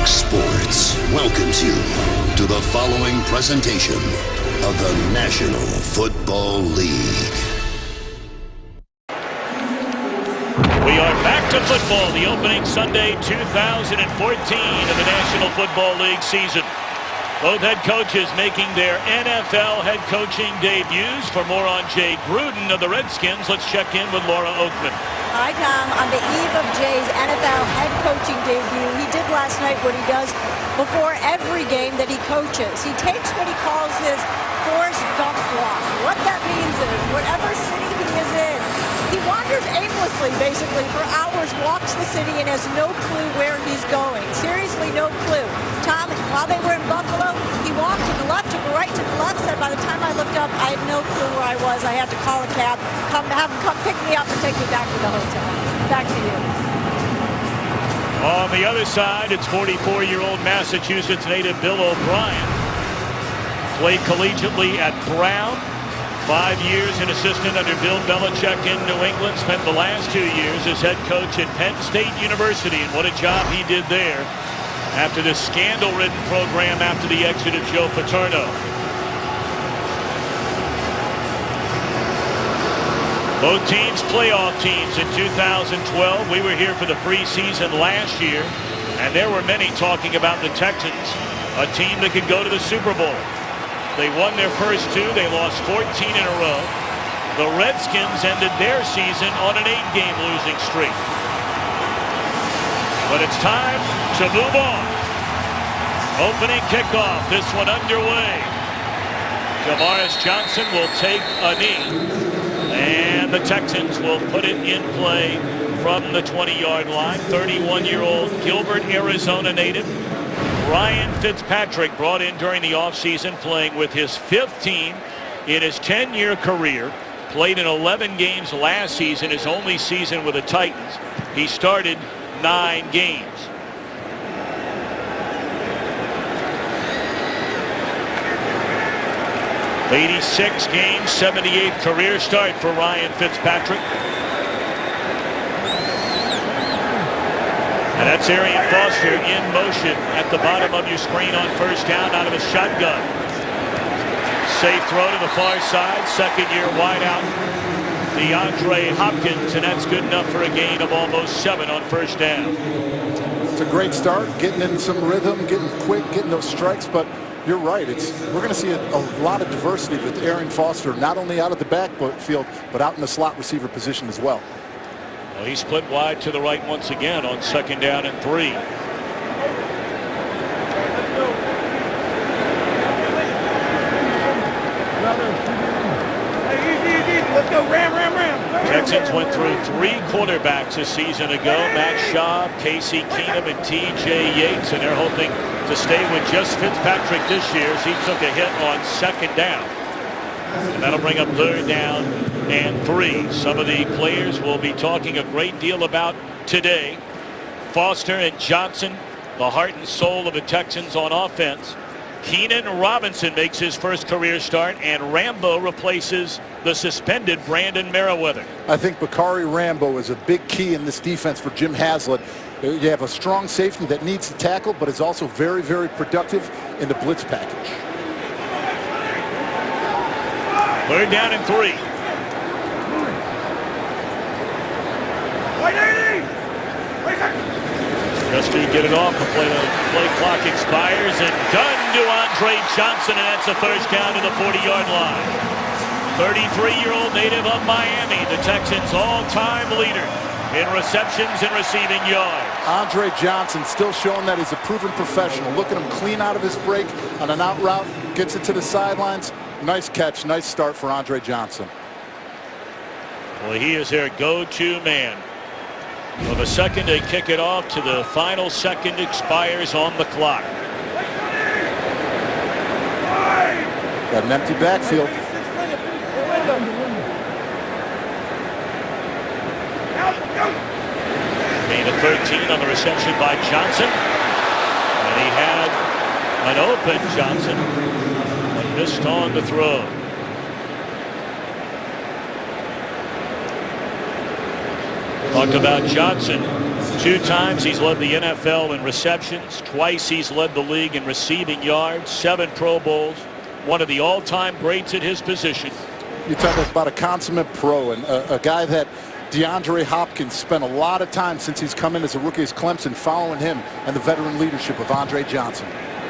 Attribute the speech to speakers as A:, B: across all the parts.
A: Fox Sports welcomes you to the following presentation of the National Football League.
B: We are back to football, the opening Sunday 2014 of the National Football League season. Both head coaches making their NFL head coaching debuts. For more on Jay Gruden of the Redskins, let's check in with Laura Oakman.
C: Hi, Tom. On the eve of Jay's NFL head coaching debut, he did last night what he does before every game that he coaches. He takes what he calls his Forrest Gump walk. What that means is, whatever city he is in, he wanders aimlessly, basically, for hours, walks the city, and has no clue where he's going. Seriously, no clue. Tom, while they were in Buffalo, he walked to the left, took a right, to the left, said by the time I looked up, I had no clue where I was. I had to call a cab, have him come pick me up and take me back to the hotel. Back to you.
B: On the other side, it's 44-year-old Massachusetts native Bill O'Brien. Played collegiately at Brown. 5 years an assistant under Bill Belichick in New England. Spent the last 2 years as head coach at Penn State University, and what a job he did there after the scandal-ridden program after the exit of Joe Paterno. Both teams playoff teams in 2012. We were here for the preseason last year, and there were many talking about the Texans, a team that could go to the Super Bowl. They won their first 2. They lost 14 in a row. The Redskins ended their season on an 8-game losing streak. But it's time to move on. Opening kickoff. This one underway. Jamaris Johnson will take a knee. And the Texans will put it in play from the 20-yard line. 31-year-old Gilbert, Arizona native Ryan Fitzpatrick, brought in during the offseason, playing with his 5th team in his 10-year career. Played in 11 games last season, his only season with the Titans. He started 9 games. '86 games, 78th career start for Ryan Fitzpatrick. And that's Arian Foster in motion at the bottom of your screen on first down out of a shotgun. Safe throw to the far side. Second-year wideout DeAndre Hopkins, and that's good enough for a gain of almost 7 on first down.
D: It's a great start, getting in some rhythm, getting quick, getting those strikes. But you're right. We're going to see a lot of diversity with Arian Foster, not only out of the backfield, but out in the slot receiver position as well.
B: Well, he split wide to the right once again on 2nd down and 3.
E: Let's go, Ram.
B: Texans went through 3 quarterbacks a season ago. Matt Schaub, Casey Keenum, and T.J. Yates, and they're hoping to stay with just Fitzpatrick this year as he took a hit on 2nd down. And that'll bring up 3rd down and 3. Some of the players will be talking a great deal about today. Foster and Johnson, the heart and soul of the Texans on offense. Keenan Robinson makes his first career start, and Rambo replaces the suspended Brandon Merriweather.
D: I think Bakari Rambo is a big key in this defense for Jim Haslett. You have a strong safety that needs to tackle, but is also very, very productive in the blitz package.
B: 3rd down and 3. Just to get it off, the play clock expires, and done to Andre Johnson, and that's a first down to the 40-yard line. 33-year-old native of Miami, the Texans' all-time leader in receptions and receiving yards.
D: Andre Johnson still showing that he's a proven professional. Look at him clean out of his break on an out route, gets it to the sidelines. Nice catch, nice start for Andre Johnson.
B: Well, he is their go-to man. Well, the second they kick it off to the final second expires on the clock.
D: Got an empty backfield.
B: Gain of 13 on the reception by Johnson. And he had an open Johnson, but missed on the throw. Talked about Johnson. 2 times he's led the NFL in receptions. Twice he's led the league in receiving yards. 7 Pro Bowls. One of the all-time greats at his position.
D: You talk about a consummate pro and a guy that DeAndre Hopkins spent a lot of time since he's come in as a rookie as Clemson following him and the veteran leadership of Andre Johnson.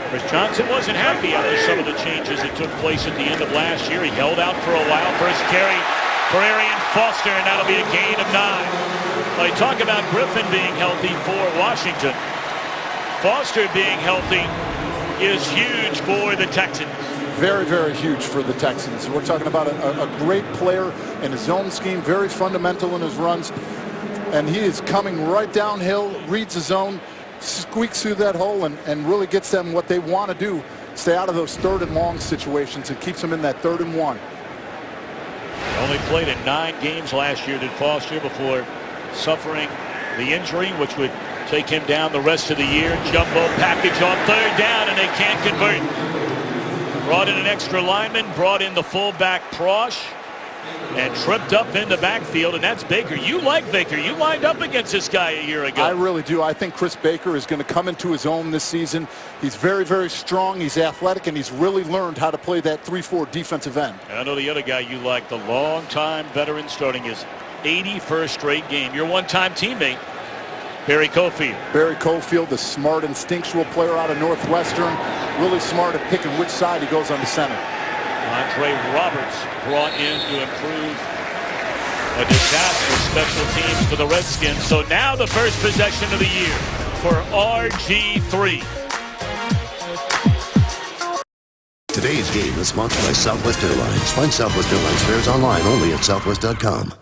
B: Chris Johnson wasn't happy after some of the changes that took place at the end of last year. He held out for a while. First carry for Arian Foster, and that'll be a gain of 9. Well, you talk about Griffin being healthy for Washington. Foster being healthy is huge for the Texans.
D: Very, very huge for the Texans. We're talking about a great player in his zone scheme, very fundamental in his runs, and he is coming right downhill, reads the zone, squeaks through that hole, and really gets them what they want to do, stay out of those 3rd and long situations, and keeps them in that 3rd and 1.
B: He only played in 9 games last year, did Foster, before suffering the injury, which would take him down the rest of the year. Jumbo package on 3rd down, and they can't convert. Brought in an extra lineman, brought in the fullback Prosh, and tripped up in the backfield, and that's Baker. You like Baker. You lined up against this guy a year ago.
D: I really do. I think Chris Baker is going to come into his own this season. He's very, very strong. He's athletic, and he's really learned how to play that 3-4 defensive end.
B: I know the other guy you like, the long-time veteran starting his 81st straight game. Your one-time teammate, Barry Cofield.
D: Barry Cofield, the smart, instinctual player out of Northwestern. Really smart at picking which side he goes on the center.
B: Andre Roberts brought in to improve a disaster special teams for the Redskins. So now the first possession of the year for RG3.
A: Today's game is sponsored by Southwest Airlines. Find Southwest Airlines fares online only at southwest.com.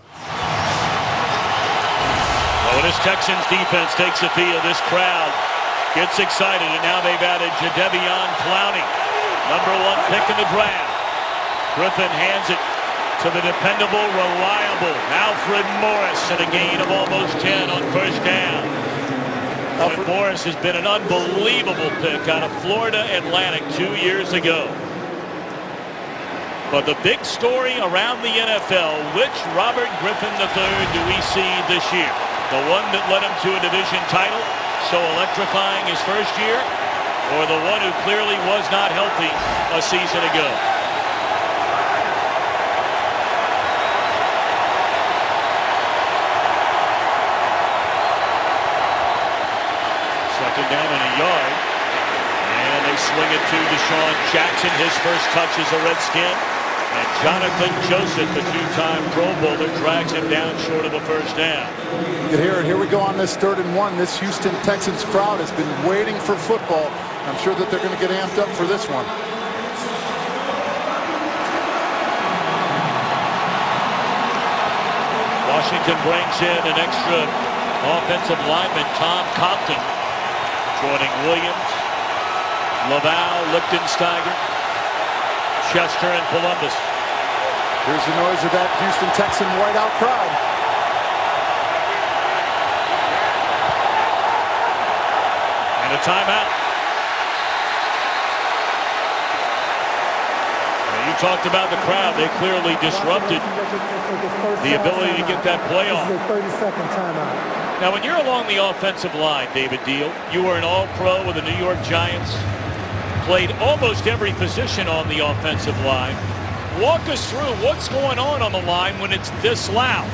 B: Well, this Texans defense takes the field. This crowd gets excited, and now they've added Jadeveon Clowney, #1 pick in the draft. Griffin hands it to the dependable, reliable Alfred Morris at a gain of almost 10 on 1st down. Alfred Morris has been an unbelievable pick out of Florida Atlantic 2 years ago. But the big story around the NFL, which Robert Griffin III do we see this year? The one that led him to a division title, so electrifying his first year, or the one who clearly was not healthy a season ago? Second down and a yard. And they swing it to Deshaun Jackson, his first touch as a Redskin. And Jonathan Joseph, the 2-time Pro Bowler, drags him down short of a 1st down.
D: You can hear it. Here we go on this 3rd and 1. This Houston Texans crowd has been waiting for football. I'm sure that they're going to get amped up for this one.
B: Washington brings in an extra offensive lineman, Tom Compton, joining Williams, Laval, Lichtensteiger, Chester, and Columbus.
D: Here's the noise of that Houston Texan whiteout crowd.
B: And a timeout. Now, you talked about the crowd. They clearly disrupted the ability to get that play off.
E: 30-second timeout.
B: Now, when you're along the offensive line, David Deal, you were an all-pro with the New York Giants, played almost every position on the offensive line. Walk us through what's going on the line when it's this loud.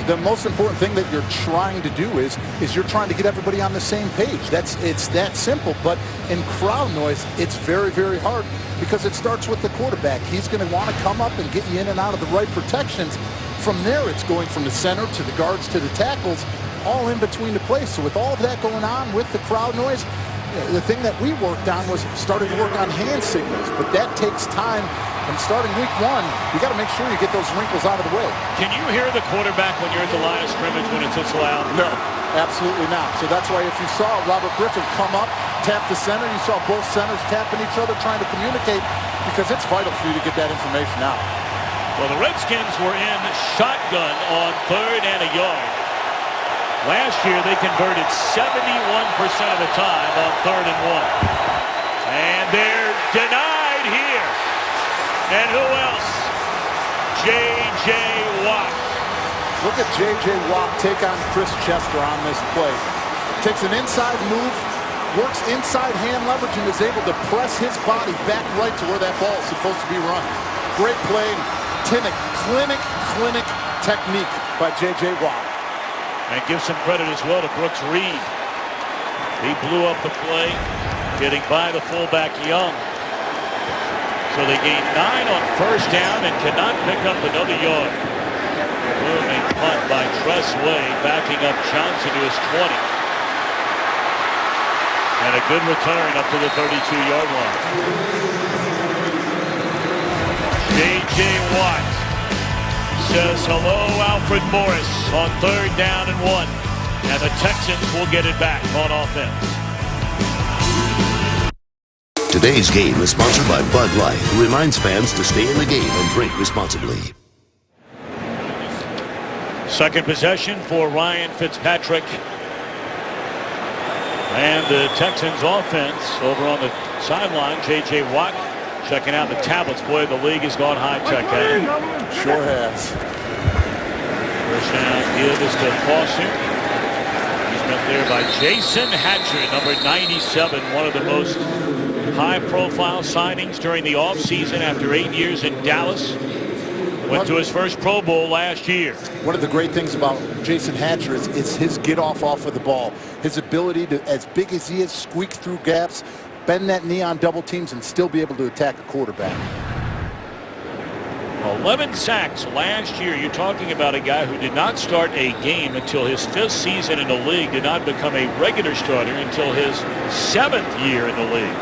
D: The most important thing that you're trying to do is you're trying to get everybody on the same page. It's that simple. But in crowd noise, it's very, very hard because it starts with the quarterback. He's going to want to come up and get you in and out of the right protections. From there, it's going from the center to the guards to the tackles, all in between the plays. So with all of that going on with the crowd noise, the thing that we worked on was starting to work on hand signals. But that takes time. And starting week 1, you got to make sure you get those wrinkles out of the way.
B: Can you hear the quarterback when you're at the line of scrimmage when it's this loud?
D: No, absolutely not. So that's why if you saw Robert Griffin come up, tap the center, you saw both centers tapping each other, trying to communicate, because it's vital for you to get that information out.
B: Well, the Redskins were in shotgun on 3rd and a yard. Last year, they converted 71% of the time on 3rd and 1. And they're denied here. And who else? J.J. Watt.
D: Look at J.J. Watt take on Chris Chester on this play. Takes an inside move, works inside hand leverage, and is able to press his body back right to where that ball is supposed to be run. Great play. Clinic technique by J.J. Watt.
B: And give some credit as well to Brooks Reed. He blew up the play, getting by the fullback Young. So they gain 9 on first down and cannot pick up another yard. Booming punt by Tressway, backing up Johnson to his 20. And a good return up to the 32-yard line. J.J. Watt says hello, Alfred Morris, on 3rd down and 1. And the Texans will get it back on offense.
A: Today's game is sponsored by Bud Light, who reminds fans to stay in the game and drink responsibly.
B: Second possession for Ryan Fitzpatrick. And the Texans offense over on the sideline. J.J. Watt checking out the tablets. Boy, the league has gone high-tech.
D: Sure has.
B: First down give is to Foster. He's met there by Jason Hatcher, number 97, one of the most high-profile signings during the offseason after 8 years in Dallas. Went to his first Pro Bowl last year.
D: One of the great things about Jason Hatcher is his get-off of the ball. His ability to, as big as he is, squeak through gaps, bend that knee on double teams, and still be able to attack a quarterback.
B: 11 sacks last year. You're talking about a guy who did not start a game until his 5th season in the league, did not become a regular starter until his 7th year in the league.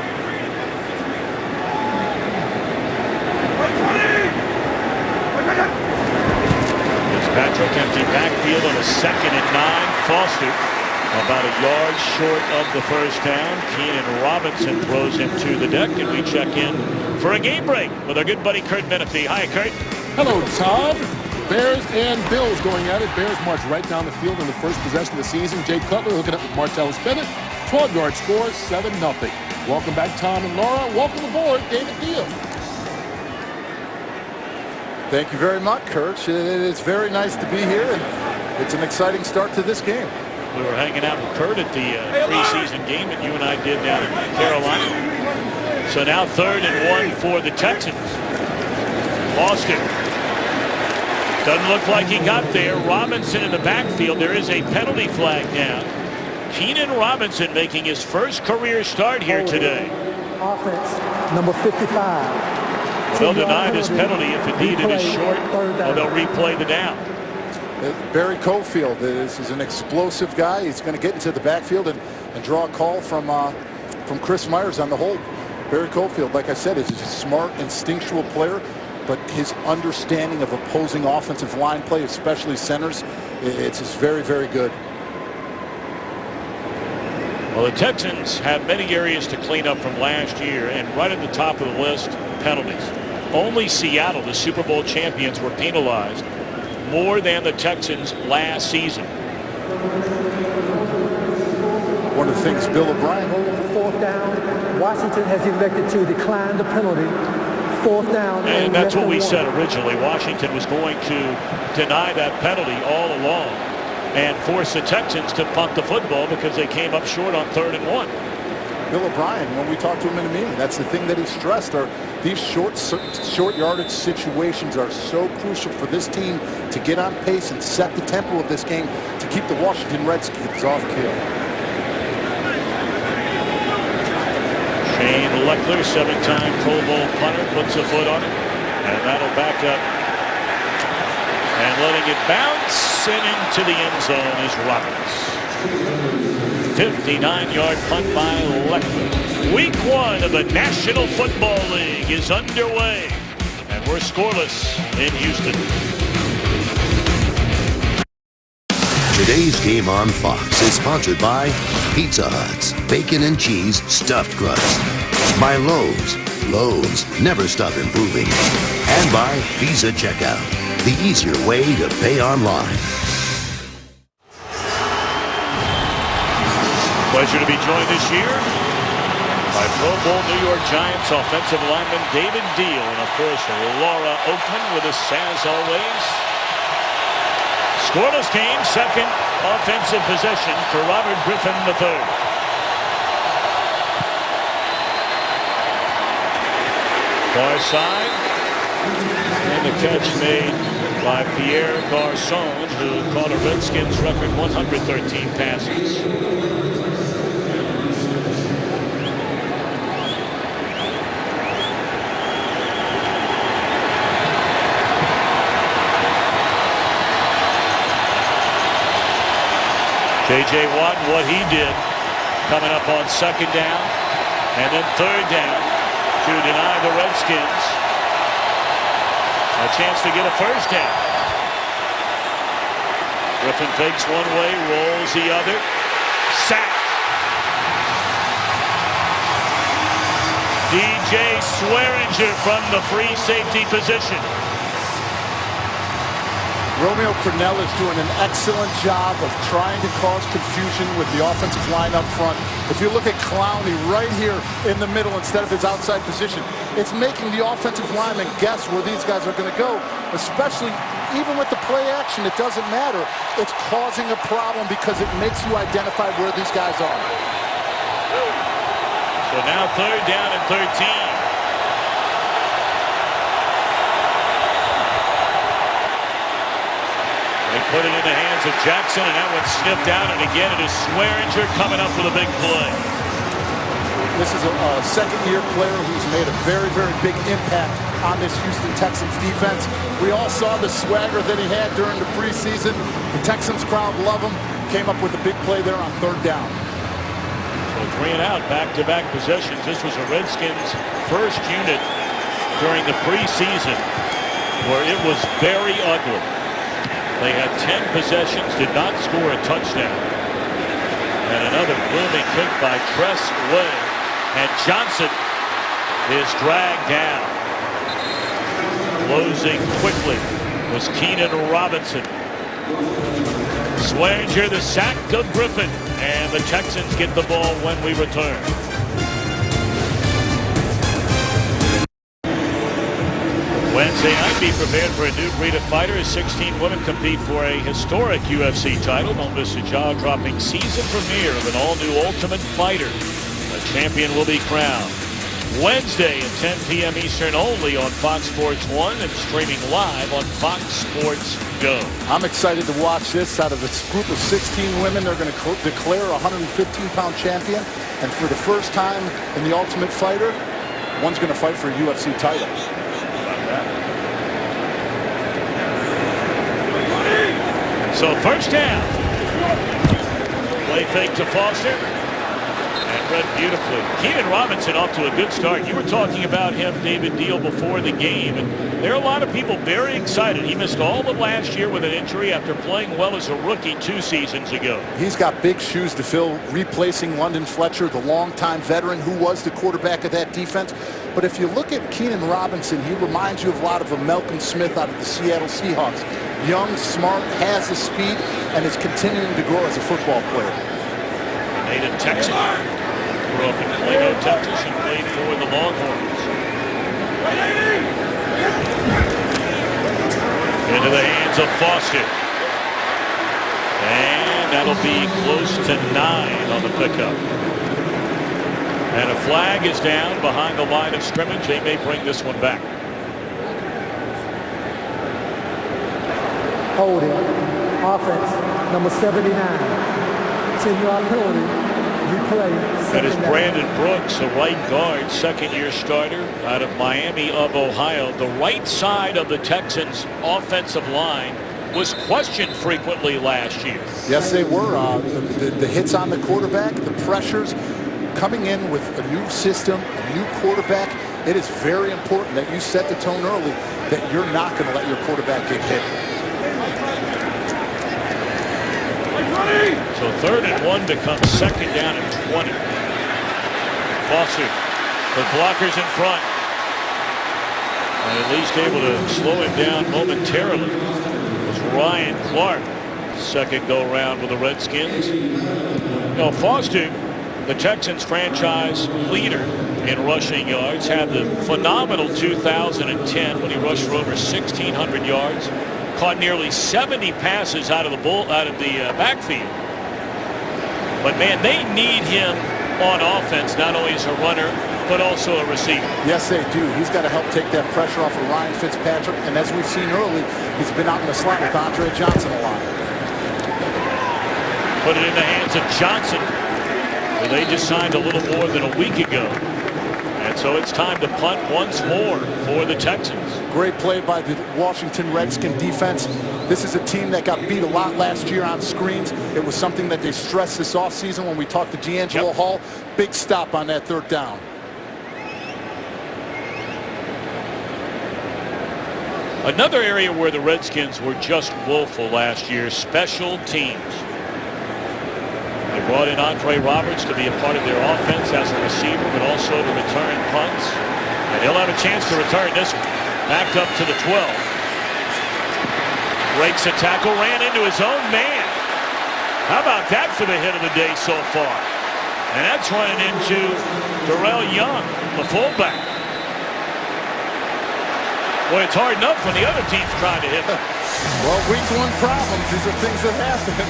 B: Fitzpatrick empty backfield on a 2nd and 9. Foster about a yard short of the first down. Keenan Robinson throws him to the deck, and we check in for a game break with our good buddy Kurt Menefee. Hi, Kurt.
F: Hello, Tom. Bears and Bills going at it. Bears march right down the field in the first possession of the season. Jay Cutler hooking up with Martellus Bennett. 12-yard score, 7-0. Welcome back, Tom and Laura. Welcome aboard, David Deal.
D: Thank you very much, Kurt. It's very nice to be here, and it's an exciting start to this game.
B: We were hanging out with Kurt at the preseason game that you and I did down in Carolina. So now 3rd and 1 for the Texans. Lost it. Doesn't look like he got there. Robinson in the backfield. There is a penalty flag down. Keenan Robinson making his first career start here today.
E: Offense, number 55.
B: Well, they'll deny this penalty if indeed it is short, or they'll replay the down.
D: Barry Cofield is an explosive guy. He's going to get into the backfield and draw a call from Chris Myers on the hold. Barry Cofield, like I said, is a smart, instinctual player, but his understanding of opposing offensive line play, especially centers, it's just very, very good.
B: Well, the Texans have many areas to clean up from last year, and right at the top of the list, penalties. Only Seattle, the Super Bowl champions, were penalized more than the Texans last season.
D: One of the things Bill O'Brien.
E: 4th down. Washington has elected to decline the penalty. 4th down.
B: And that's what we said originally. Washington was going to deny that penalty all along and force the Texans to punt the football because they came up short on 3rd and 1.
D: Bill O'Brien, when we talked to him in a meeting, that's the thing that he stressed. These short yardage situations are so crucial for this team to get on pace and set the tempo of this game to keep the Washington Redskins off kill.
B: Shane Leckler, 7-time Pro Bowl punter, puts a foot on it, and that'll back up. And letting it bounce and into the end zone is Roberts. 59-yard punt by Leckler. Week 1 of the National Football League is underway, and we're scoreless in Houston.
A: Today's game on Fox is sponsored by Pizza Hut's Bacon and Cheese Stuffed Crust, by Lowe's. Lowe's never stop improving, and by Visa Checkout, the easier way to pay online.
B: Pleasure to be joined this year by Pro Bowl New York Giants offensive lineman David Deal, and of course Laura Oakman with us as always. Scoreless game, 2nd offensive possession for Robert Griffin III. Far side. And the catch made by Pierre Garçon, who caught a Redskins record 113 passes. J.J. Watt, what he did coming up on second down and then third down to deny the Redskins a chance to get a first down. Griffin fakes one way, rolls the other. Sack. DJ Swearinger from the free safety position.
D: Romeo Crennel is doing an excellent job of trying to cause confusion with the offensive line up front. If you look at Clowney right here in the middle instead of his outside position, it's making the offensive linemen guess where these guys are going to go, especially even with the play action. It doesn't matter. It's causing a problem because it makes you identify where these guys are.
B: So now third down and 13. They put it in the hands of Jackson, and that one's sniffed out. And again, it is Swearinger coming up with a big play.
D: This is a second-year player who's made a very, very big impact on this Houston Texans defense. We all saw the swagger that he had during the preseason. The Texans crowd love him. Came up with a big play there on third down.
B: So 3 and out, back-to-back possessions. This was a Redskins first unit during the preseason where it was very ugly. They had 10 possessions, did not score a touchdown. And another booming kick by Tress Way. And Johnson is dragged down. Closing quickly was Keenan Robinson. Swearinger the sack of Griffin. And the Texans get the ball when we return. Wednesday night, be prepared for a new breed of fighter as 16 women compete for a historic UFC title. Don't miss a jaw-dropping season premiere of an all-new Ultimate Fighter. A champion will be crowned. Wednesday at 10 p.m. Eastern only on Fox Sports 1 and streaming live on Fox Sports Go.
D: I'm excited to watch this. Out of this group of 16 women, they're going to declare a 115-pound champion. And for the first time in the Ultimate Fighter, one's going to fight for a UFC title.
B: So first down. Play fake to Foster. And read beautifully. Keenan Robinson off to a good start. You were talking about him, David Deal, before the game. And there are a lot of people very excited. He missed all of last year with an injury after playing well as a rookie 2 seasons ago.
D: He's got big shoes to fill, replacing London Fletcher, the longtime veteran who was the quarterback of that defense. But if you look at Keenan Robinson, he reminds you of a lot of a Malcolm Smith out of the Seattle Seahawks. Young, smart, has the speed, and is continuing to grow as a football player.
B: Native Texan. Grew up in Plano, Texas, and played for the Longhorns. Into the hands of Foster. And that'll be close to 9 on the pickup. And a flag is down behind the line of scrimmage. They may bring this one back.
E: Holding, offense, number 79. 10-yard penalty, replay.
B: That is Brandon Brooks, a right guard, second-year starter out of Miami of Ohio. The right side of the Texans' offensive line was questioned frequently last year.
D: Yes, they were. The hits on the quarterback, the pressures, coming in with a new system, a new quarterback. It is very important that you set the tone early that you're not going to let your quarterback get hit.
B: So 3rd and 1 becomes 2nd down and 20. Foster, the blockers in front. And at least able to slow him down momentarily was Ryan Clark. Second go-round with the Redskins. Now Foster, the Texans franchise leader in rushing yards, had the phenomenal 2010 when he rushed for over 1,600 yards. caught nearly 70 passes out of the backfield. But man, they need him on offense, not only as a runner, but also a receiver.
D: Yes, they do. He's got to help take that pressure off of Ryan Fitzpatrick. And as we've seen early, he's been out in the slot with Andre Johnson a lot.
B: Put it in the hands of Johnson, who they just signed a little more than a week ago. And so it's time to punt once more for the Texans.
D: Great play by the Washington Redskin defense. This is a team that got beat a lot last year on screens. It was something that they stressed this offseason when we talked to D'Angelo Hall. Big stop on that third down.
B: Another area where the Redskins were just woeful last year, special teams. They brought in Andre Roberts to be a part of their offense as a receiver, but also to return punts. And he'll have a chance to return this one. Backed up to the 12. Breaks a tackle, ran into his own man. How about that for the hit of the day so far? And that's running into Darrell Young, the fullback. Boy, it's hard enough when the other team's trying to hit them.
D: Well, week one problems. These are things that happen.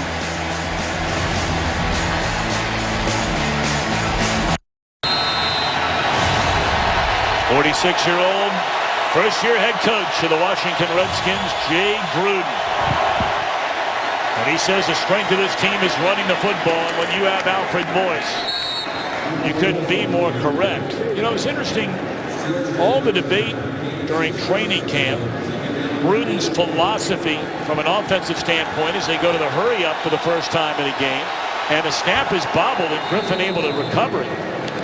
B: '46-year-old, first-year head coach of the Washington Redskins, Jay Gruden. And he says the strength of this team is running the football. And when you have Alfred Morris, you couldn't be more correct. You know, it's interesting. All the debate during training camp, Gruden's philosophy from an offensive standpoint is they go to the hurry up for the first time in a game, and the snap is bobbled and Griffin able to recover it.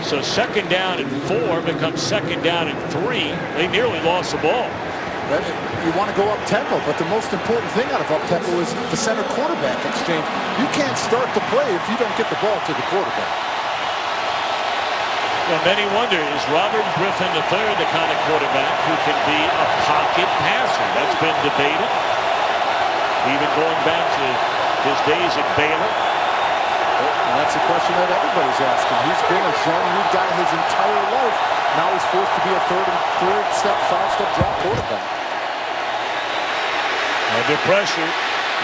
B: So 2nd down and 4 becomes 2nd down and 3. They nearly lost the ball.
D: You want to go up tempo, but the most important thing out of up tempo is the center quarterback exchange. You can't start the play if you don't get the ball to the quarterback.
B: Well, many wonder, is Robert Griffin III the kind of quarterback who can be a pocket passer? That's been debated, even going back to his days at Baylor.
D: And that's the question that everybody's asking. He's been a zone read guy his entire life. Now he's forced to be a third step, 5-step drop quarterback.
B: Under pressure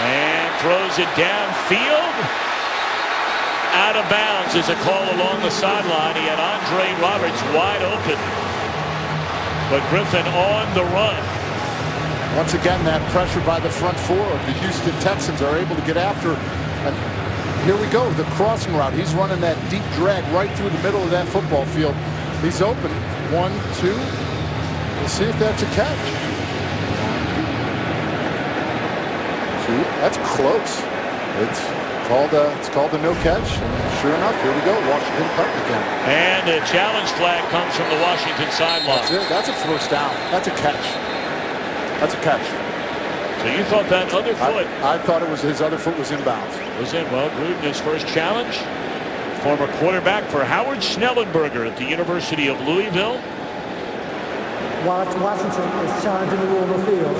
B: and throws it downfield. Out of bounds is a call along the sideline. He had Andre Roberts wide open, but Griffin on the run.
D: Once again, that pressure by the front four of the Houston Texans are able to get after. And here we go, the crossing route. He's running that deep drag right through the middle of that football field. He's open. 1, 2. We'll see if that's a catch. 2. That's close. It's called a no catch. And sure enough, here we go. Washington punt again.
B: And a challenge flag comes from the Washington sideline.
D: That's it. That's a first down. That's a catch. That's a catch.
B: So you thought that other foot?
D: I thought it was his other foot was inbounds.
B: Was in. Well, Gruden, his first challenge. Former quarterback for Howard Schnellenberger at the University of Louisville.
E: Washington is challenging the rule of the field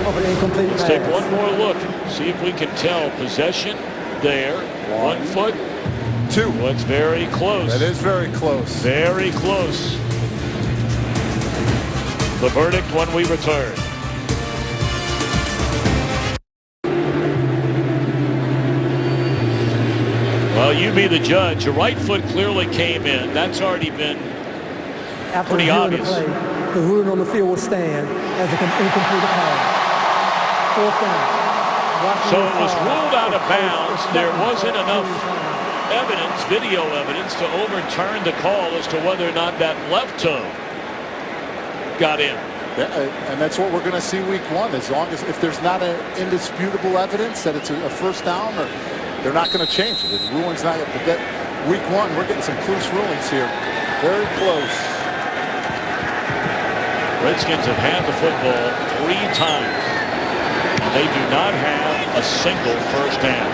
E: of an incomplete pass.
B: Let's take one more look. See if we can tell. Possession there. 1 foot.
D: 2.
B: Well, it's very close.
D: That is very close.
B: Very close. The verdict when we return. Well, you be the judge. Your right foot clearly came in. That's already been pretty obvious.
E: The ruling on the field will stand as an incomplete pass. 4th down.
B: So it was ruled out of bounds. There wasn't enough evidence, video evidence, to overturn the call as to whether or not that left toe got in.
D: Yeah, and that's what we're going to see week 1. As long as if there's not an indisputable evidence that it's a first down, or they're not going to change it. The ruling's not. But week 1, we're getting some close rulings here. Very close.
B: Redskins have had the football 3 times. They do not have a single first down.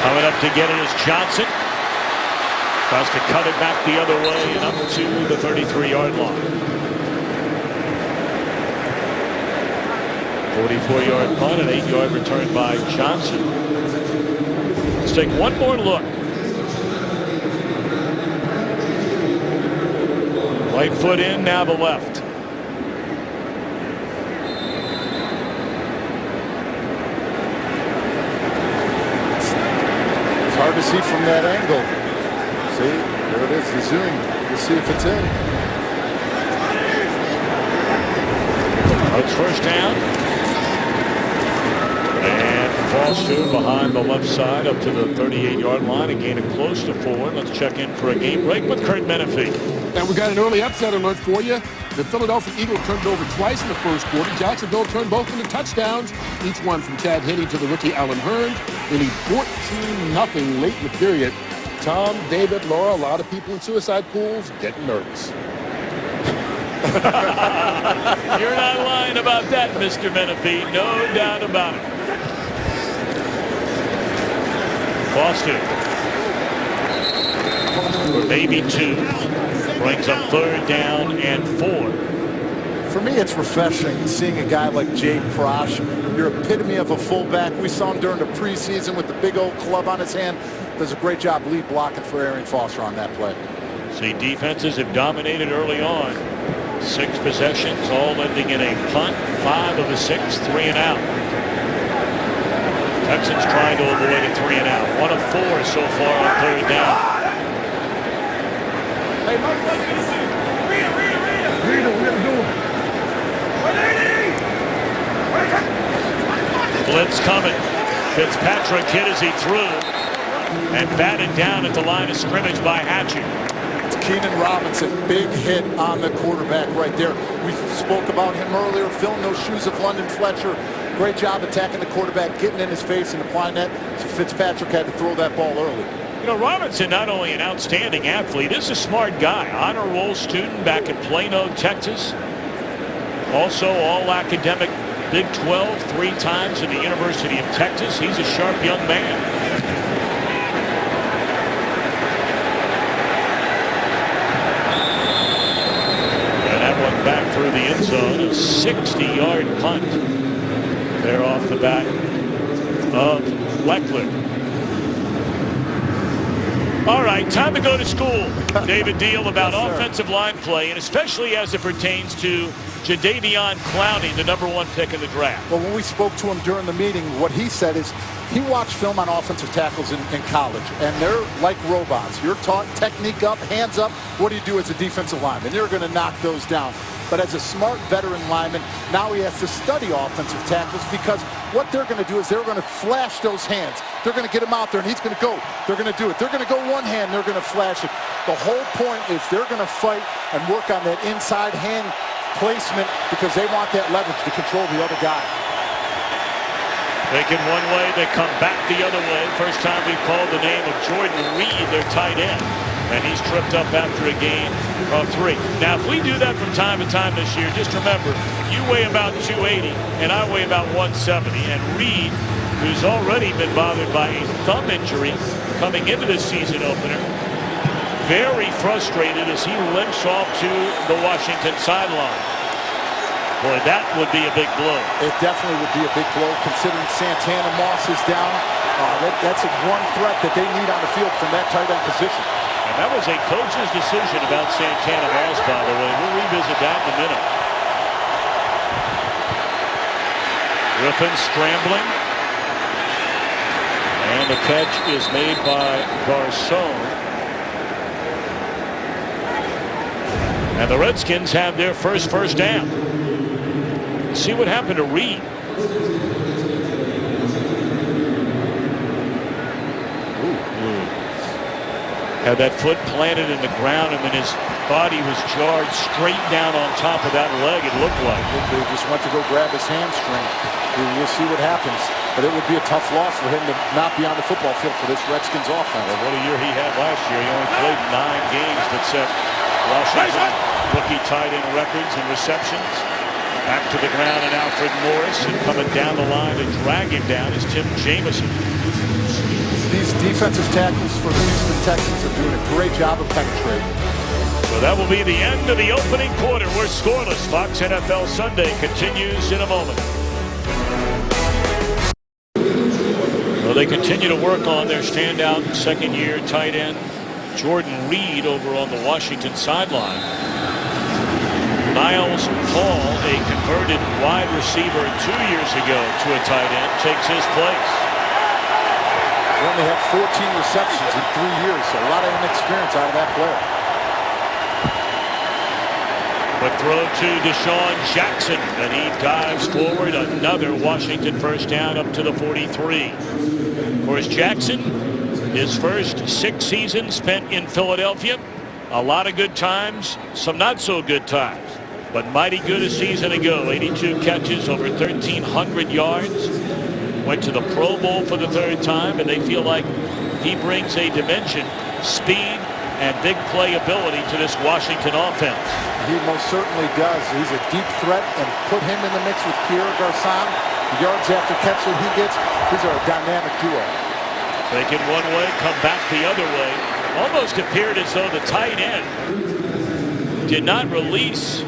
B: Coming up to get it is Johnson. Tries to cut it back the other way and up to the 33-yard line. 44-yard punt, an 8-yard return by Johnson. Let's take one more look. Right foot in, now the left.
D: see from that angle. See, there it is, the zoom. We'll see if it's in.
B: It's first down. And Foster behind the left side up to the 38-yard line, a gain of close to 4. Let's check in for a game break with Kurt Menefee.
F: And we got an early upset alert for you. The Philadelphia Eagles turned it over twice in the first quarter. Jacksonville turned both into touchdowns, each one from Chad Henne to the rookie Alan Hearn. They lead 14-0 late in the period. Tom, David, Laura, a lot of people in suicide pools getting nervous.
B: You're not lying about that, Mr. Menefee. No doubt about it. Foster. For maybe 2. Brings up 3rd down and 4.
D: For me, it's refreshing seeing a guy like Jay Prosh. Your epitome of a fullback. We saw him during the preseason with the big old club on his hand. Does a great job lead blocking for Arian Foster on that play.
B: See, defenses have dominated early on. 6 possessions, all ending in a punt. 5 of the 6, 3 and out. Texans trying to avoid a 3 and out. 1 of 4 so far on 3rd down.
F: Hey, read it, we're going to do it.
B: Blitz coming. Fitzpatrick hit as he threw and batted down at the line of scrimmage by Hatcher.
D: Keenan Robinson, big hit on the quarterback right there. We spoke about him earlier, filling those shoes of London Fletcher. Great job attacking the quarterback, getting in his face and applying that. So Fitzpatrick had to throw that ball early.
B: You know, Robinson, not only an outstanding athlete, is a smart guy. Honor roll student back in Plano, Texas. Also all academic Big 12 3 times at the University of Texas. He's a sharp young man. Back through the end zone, a 60-yard punt. They're off the bat of Leckler. All right, time to go to school, David Deal, about offensive line play, and especially as it pertains to Jadeveon Clowney, the #1 pick in the draft.
D: Well, when we spoke to him during the meeting, what he said is he watched film on offensive tackles in college, and they're like robots. You're taught technique up, hands up. What do you do as a defensive lineman? You're going to knock those down. But as a smart veteran lineman, now he has to study offensive tackles, because what they're going to do is they're going to flash those hands. They're going to get him out there, and he's going to go. They're going to do it. They're going to go one hand. They're going to flash it. The whole point is they're going to fight and work on that inside hand placement, because they want that leverage to control the other guy.
B: Taken one way, they come back the other way. First time we've called the name of Jordan Reed, their tight end. And he's tripped up after a gain of 3. Now, if we do that from time to time this year, just remember, you weigh about 280, and I weigh about 170. And Reed, who's already been bothered by a thumb injury coming into the season opener, very frustrated as he limps off to the Washington sideline. Boy, that would be a big blow.
D: It definitely would be a big blow, considering Santana Moss is down. That's one threat that they need on the field from that tight end position.
B: And that was a coach's decision about Santana Moss, by the way. We'll revisit that in a minute. Griffin scrambling. And the catch is made by Garcon. And the Redskins have their first down. Let's see what happened to Reed. Had that foot planted in the ground, and then his body was jarred straight down on top of that leg, it looked like.
D: He just went to go grab his hamstring. We'll see what happens. But it would be a tough loss for him to not be on the football field for this Redskins offense.
B: Well, what a year he had last year. He only played 9 games that set Washington rookie tight end records and receptions. Back to the ground, and Alfred Morris, and coming down the line to drag him down is Tim Jamison.
D: These defensive tackles for the Houston Texans are doing a great job of penetrating.
B: So that will be the end of the opening quarter. We're scoreless. Fox NFL Sunday continues in a moment. Well, they continue to work on their standout second-year tight end, Jordan Reed, over on the Washington sideline. Miles Paul, a converted wide receiver 2 years ago to a tight end, takes his place.
D: He only had 14 receptions in 3 years, so a lot of inexperience out of that player.
B: But throw to Deshaun Jackson, and he dives forward. Another Washington first down up to the 43. Of course, Jackson, his first 6 seasons spent in Philadelphia. A lot of good times, some not so good times. But mighty good a season ago. 82 catches, over 1,300 yards. Went to the Pro Bowl for the 3rd time, and they feel like he brings a dimension, speed, and big playability to this Washington offense.
D: He most certainly does. He's a deep threat, and put him in the mix with Pierre Garçon. The yards after catch that he gets, these are a dynamic duo.
B: Take it one way, come back the other way. Almost appeared as though the tight end did not release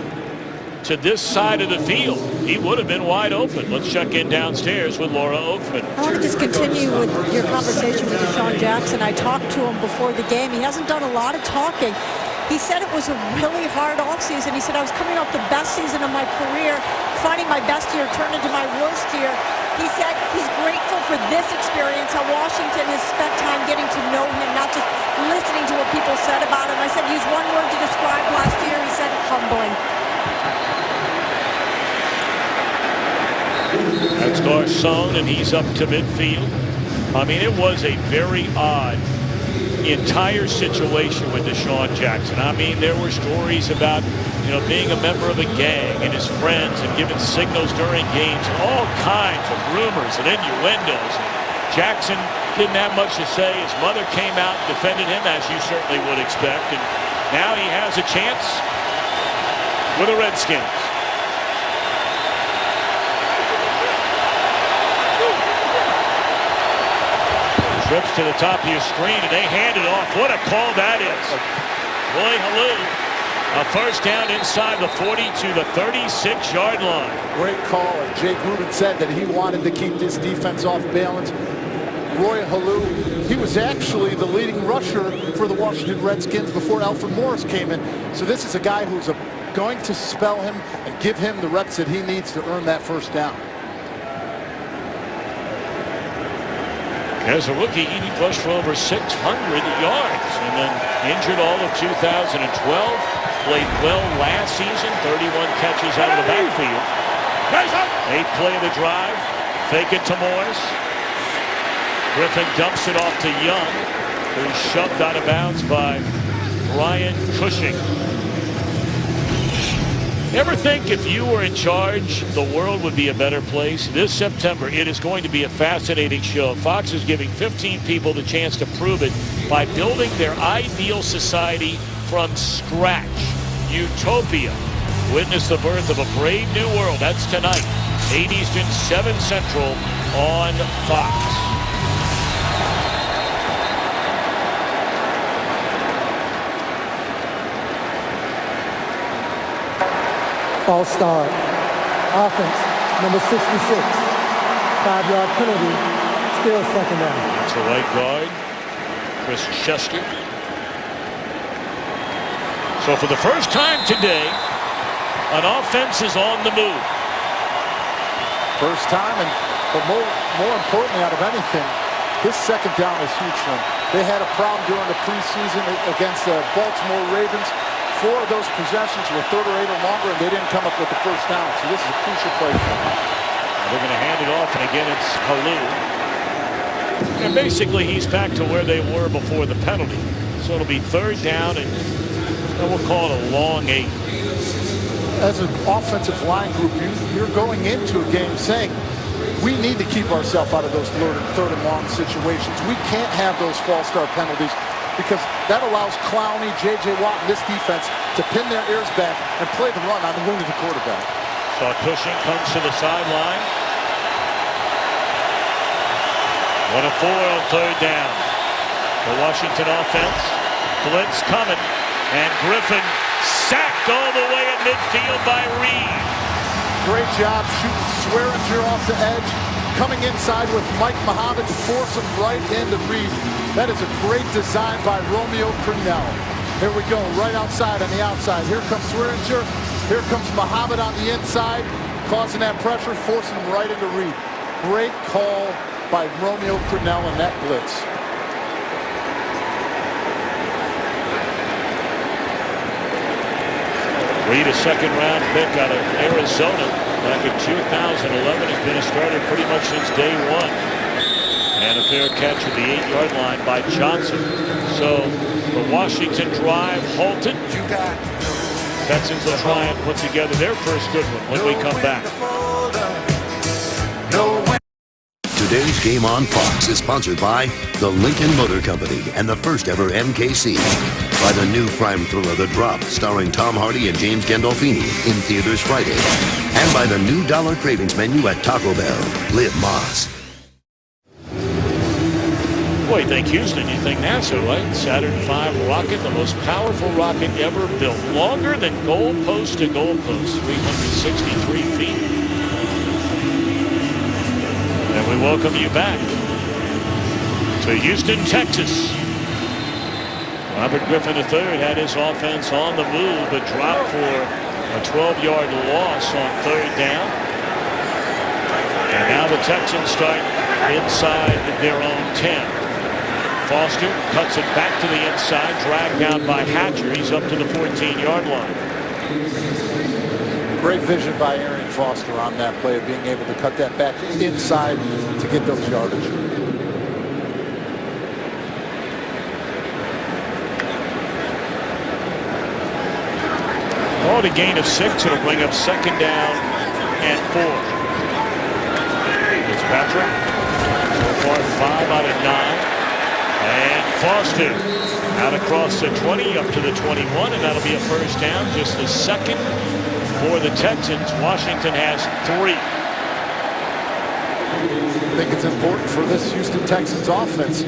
B: to this side of the field. He would have been wide open. Let's check in downstairs with Laura Oakman.
C: I want to just continue with your conversation with Deshaun Jackson. I talked to him before the game. He hasn't done a lot of talking. He said it was a really hard offseason. He said, I was coming off the best season of my career, finding my best year turned into my worst year. He said he's grateful for this experience, how Washington has spent time getting to know him, not just listening to what people said about him. I said, use one word to describe last year. He said, humbling.
B: That's Garçon, and he's up to midfield. I mean, it was a very odd entire situation with Deshaun Jackson. I mean, there were stories about, being a member of a gang and his friends and giving signals during games, and all kinds of rumors and innuendos. Jackson didn't have much to say. His mother came out and defended him, as you certainly would expect, and now he has a chance with the Redskins. Trips to the top of your screen, and they hand it off. What a call that is. Roy Halou, a first down inside the 40 to the 36-yard line.
D: Great call. And Jay Gruden said that he wanted to keep this defense off balance. Roy Halou, he was actually the leading rusher for the Washington Redskins before Alfred Morris came in. So this is a guy who's going to spell him and give him the reps that he needs to earn that first down.
B: As a rookie, he rushed for over 600 yards and then injured all of 2012. Played well last season, 31 catches out of the backfield. 8th play of the drive. Fake it to Morris. Griffin dumps it off to Young, who's shoved out of bounds by Brian Cushing. Ever think if you were in charge, the world would be a better place? This September, it is going to be a fascinating show. Fox is giving 15 people the chance to prove it by building their ideal society from scratch. Utopia. Witness the birth of a brave new world. That's tonight, 8 Eastern, 7 Central on Fox.
E: False start. Offense, number 66. 5-yard penalty. Still second down.
B: That's the right guard, Chris Chester. So for the first time today, an offense is on the move.
D: First time, but more importantly out of anything, this second down is huge for them. They had a problem during the preseason against the Baltimore Ravens. 4 of those possessions were 3rd or 8 or longer, and they didn't come up with the first down. So this is a crucial play for them.
B: They're going to hand it off, and again it's Halou. And basically he's back to where they were before the penalty. So it'll be 3rd down, and we'll call it a long 8.
D: As an offensive line group, you're going into a game saying, we need to keep ourselves out of those 3rd and long situations. We can't have those false start penalties, because that allows Clowney, J.J. Watt, and this defense to pin their ears back and play the run on the lunatic quarterback.
B: So Cushing comes to the sideline. 1 of 4 on 3rd down. The Washington offense. Blitz coming. And Griffin sacked all the way at midfield by Reed.
D: Great job shooting Swearinger off the edge. Coming inside with Mike Muhammad to force him right into Reed. That is a great design by Romeo Crennel. Here we go, right outside on the outside. Here comes Swearinger. Here comes Muhammad on the inside, causing that pressure, forcing him right into Reed. Great call by Romeo Crennel in that blitz.
B: Reed, a second-round pick out of Arizona back in 2011, has been a starter pretty much since day one. And a fair catch at the 8-yard line by Johnson. So the Washington drive halted. Texans will try and put together their first good one when we come back.
A: Today's Game on Fox is sponsored by the Lincoln Motor Company and the first ever MKC. By the new crime thriller The Drop, starring Tom Hardy and James Gandolfini, in theaters Friday. And by the new Dollar Cravings menu at Taco Bell. Live Moss.
B: Boy, you think Houston, you think NASA, right? Saturn V rocket, the most powerful rocket ever built. Longer than goalpost to goalpost, 363 feet. And we welcome you back to Houston, Texas. Robert Griffin III had his offense on the move, but dropped for a 12-yard loss on 3rd down. And now the Texans start inside their own 10. Foster cuts it back to the inside, dragged down by Hatcher. He's up to the 14-yard line.
D: Great vision by Arian Foster on that play of being able to cut that back inside to get those yardage.
B: Oh, a gain of 6. It'll bring up 2nd down and 4. Fitzpatrick. So far 5 out of 9. And Foster out across the 20 up to the 21, and that'll be a first down. Just the 2nd for the Texans. Washington has 3.
D: I think it's important for this Houston Texans offense.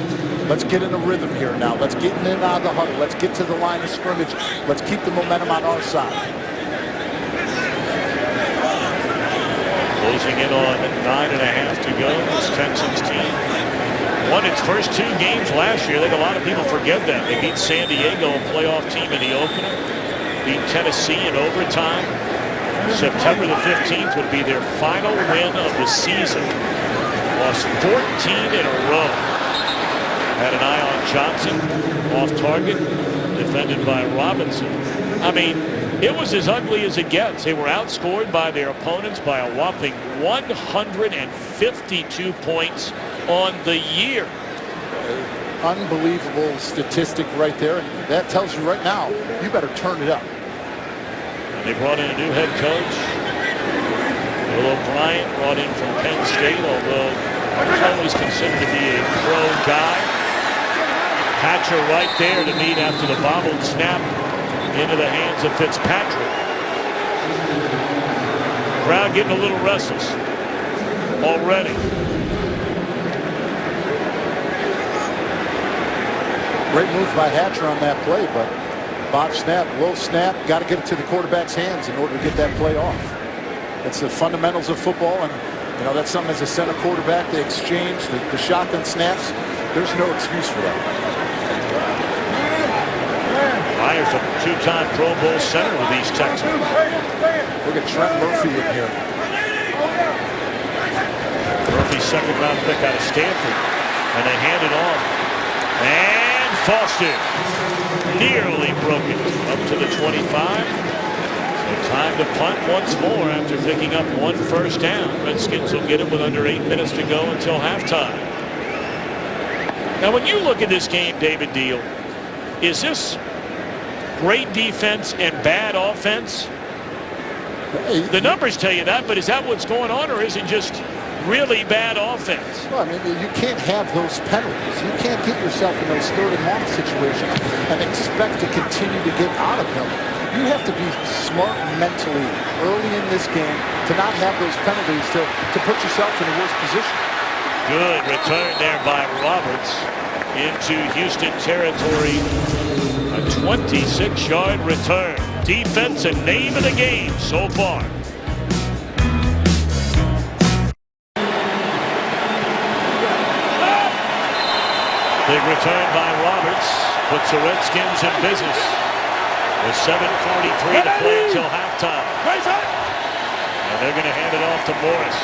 D: Let's get in a rhythm here now. Let's get in and out of the huddle. Let's get to the line of scrimmage. Let's keep the momentum on our side.
B: Closing in on 9.5 to go. This Texans team won its first 2 games last year. I think a lot of people forget that. They beat San Diego, a playoff team, in the opener. Beat Tennessee in overtime. September the 15th would be their final win of the season. Lost 14 in a row. Had an eye on Johnson, off target, defended by Robinson. I mean, it was as ugly as it gets. They were outscored by their opponents by a whopping 152 points on the year.
D: Unbelievable statistic right there. And that tells you right now, you better turn it up.
B: And they brought in a new head coach. Bill O'Brien, brought in from Penn State, although he was always considered to be a pro guy. Hatcher right there to meet after the bobbled snap into the hands of Fitzpatrick. Crowd getting a little restless already.
D: Great move by Hatcher on that play, but botch snap, low snap, got to get it to the quarterback's hands in order to get that play off. It's the fundamentals of football, and you know that's something as a center quarterback, they exchange the shotgun snaps. There's no excuse for that.
B: Myers, a 2-time Pro Bowl center with these Texans.
D: Look at Trent Murphy in here.
B: Murphy's 2nd-round pick out of Stanford, and they hand it off. And Foster nearly broke it up to the 25. So time to punt once more after picking up 1 first down. Redskins will get it with under 8 minutes to go until halftime. Now, when you look at this game, David Deal, is this great defense and bad offense? The numbers tell you that, but is that what's going on, or is it just really bad offense?
D: Well, I mean, you can't have those penalties. You can't get yourself in those 3rd and long situations and expect to continue to get out of them. You have to be smart mentally early in this game to not have those penalties to put yourself in a worse position.
B: Good return there by Roberts into Houston territory. A 26-yard return. Defense and name of the game so far. Big return by Roberts puts the Redskins in business with 7:43 to play until halftime. And they're going to hand it off to Morris.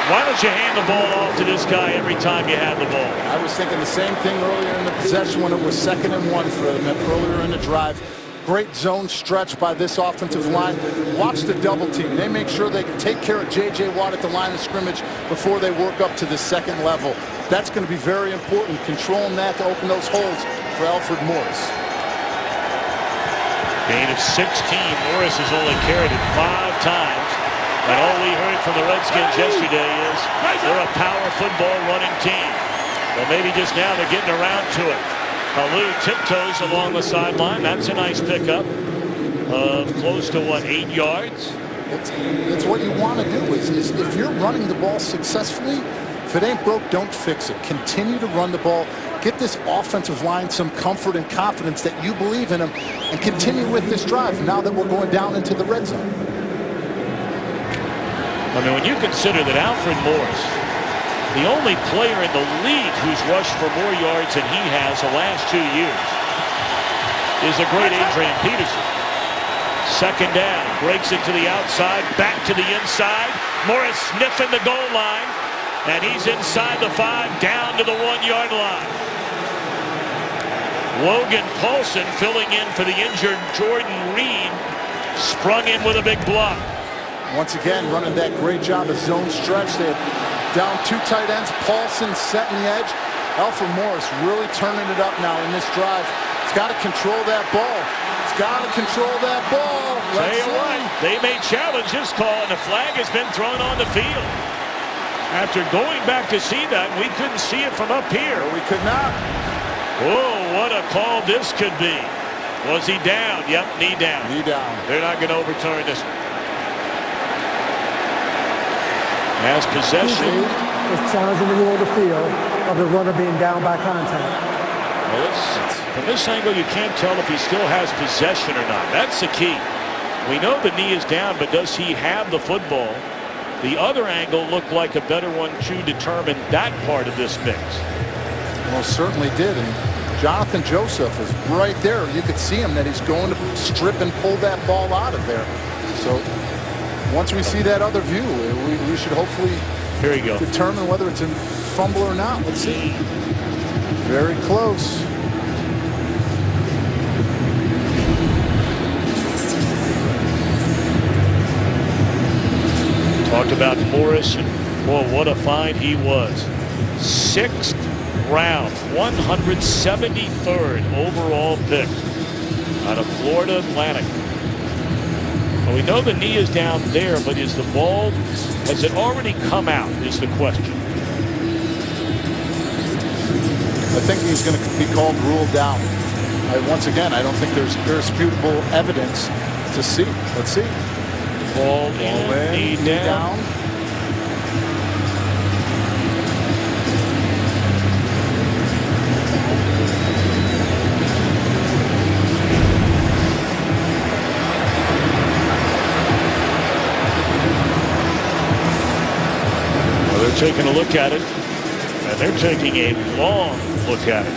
B: Why don't you hand the ball off to this guy every time you have the ball?
D: I was thinking the same thing earlier in the possession when it was 2nd and 1 for them earlier in the drive. Great zone stretch by this offensive line. Watch the double team. They make sure they can take care of J.J. Watt at the line of scrimmage before they work up to the 2nd level. That's going to be very important, controlling that to open those holes for Alfred Morris.
B: Gain of 16. Morris has only carried it 5 times. And all we heard from the Redskins yesterday is they're a power football running team. Well, maybe just now they're getting around to it. Kalu tiptoes along the sideline. That's a nice pickup of close to, what, 8 yards?
D: It's what you want to do is if you're running the ball successfully, if it ain't broke, don't fix it. Continue to run the ball. Get this offensive line some comfort and confidence that you believe in them, and continue with this drive now that we're going down into the red zone.
B: I mean, when you consider that Alfred Morris, the only player in the league who's rushed for more yards than he has the last 2 years, is the great Adrian Peterson. 2nd down, breaks it to the outside, back to the inside. Morris sniffing the goal line, and he's inside the 5, down to the 1-yard line. Logan Paulson filling in for the injured Jordan Reed, sprung in with a big block.
D: Once again, running that great job of zone stretch. They had down 2 tight ends. Paulson setting the edge. Alfred Morris really turning it up now in this drive. He's got to control that ball. He's got to control that ball.
B: Tell you what, they may challenge this call, and the flag has been thrown on the field. After going back to see that, we couldn't see it from up here.
D: No, we could not.
B: Whoa, what a call this could be. Was he down? Yep, knee down.
D: Knee down.
B: They're not going to overturn this. Has possession.
E: It's challenging the rule of the field of the runner being down by contact.
B: Well, from this angle, you can't tell if he still has possession or not. That's the key. We know the knee is down, but does he have the football? The other angle looked like a better one to determine that part of this mix.
D: Well, certainly did. And Jonathan Joseph is right there. You could see him that he's going to strip and pull that ball out of there. So once we see that other view, we should hopefully
B: here you go.
D: Determine whether it's a fumble or not. Let's see. Very close.
B: Talked about Morrison. Boy, what a find he was. 6th round, 173rd overall pick out of Florida Atlantic. Well, we know the knee is down there, but is the ball, has it already come out, is the question.
D: I think he's going to be called ruled down. Once again, I don't think there's irrefutable evidence to see. Let's see.
B: Ball in, knee down. Taking a look at it, and they're taking a long look at it.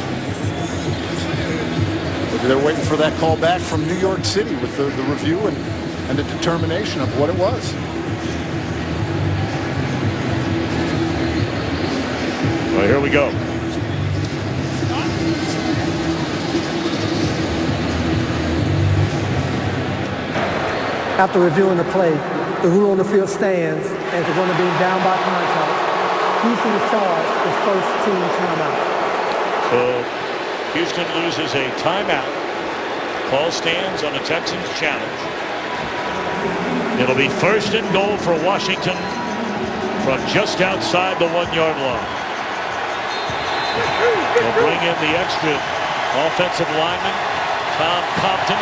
D: Maybe they're waiting for that call back from New York City with the review and the determination of what it was.
B: Well, here we go.
E: After reviewing the play, the rule on the field stands as the runner being down by contact. Houston is charged with first team timeout.
B: So Houston loses a timeout. Call stands on the Texans challenge. It'll be 1st and goal for Washington from just outside the 1-yard line. They'll bring in the extra offensive lineman, Tom Compton.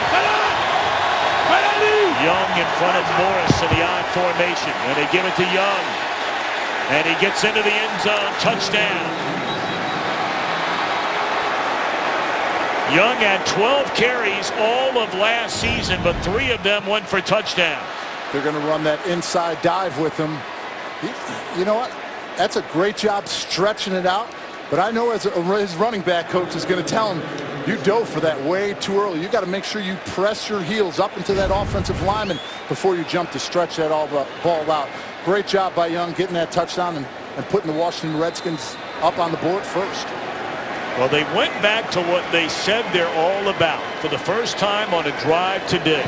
B: Young in front of Morris in the odd formation, and they give it to Young. And he gets into the end zone. Touchdown. Young had 12 carries all of last season, but 3 of them went for touchdowns.
D: They're going to run that inside dive with him. You know what? That's a great job stretching it out. But I know as his running back coach is going to tell him, you dove for that way too early. You got to make sure you press your heels up into that offensive lineman before you jump to stretch that ball out. Great job by Young getting that touchdown and putting the Washington Redskins up on the board first.
B: Well, they went back to what they said they're all about for the first time on a drive today.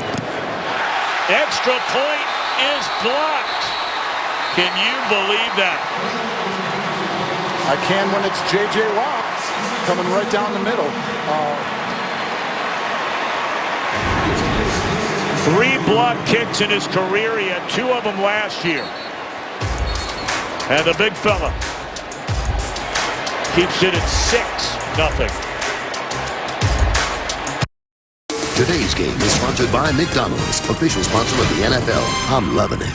B: Extra point is blocked. Can you believe that?
D: I can when it's J.J. Watt coming right down the middle.
B: 3 block kicks in his career. He had 2 of them last year. And the big fella keeps it at 6-0.
A: Today's game is sponsored by McDonald's, official sponsor of the NFL. I'm loving it.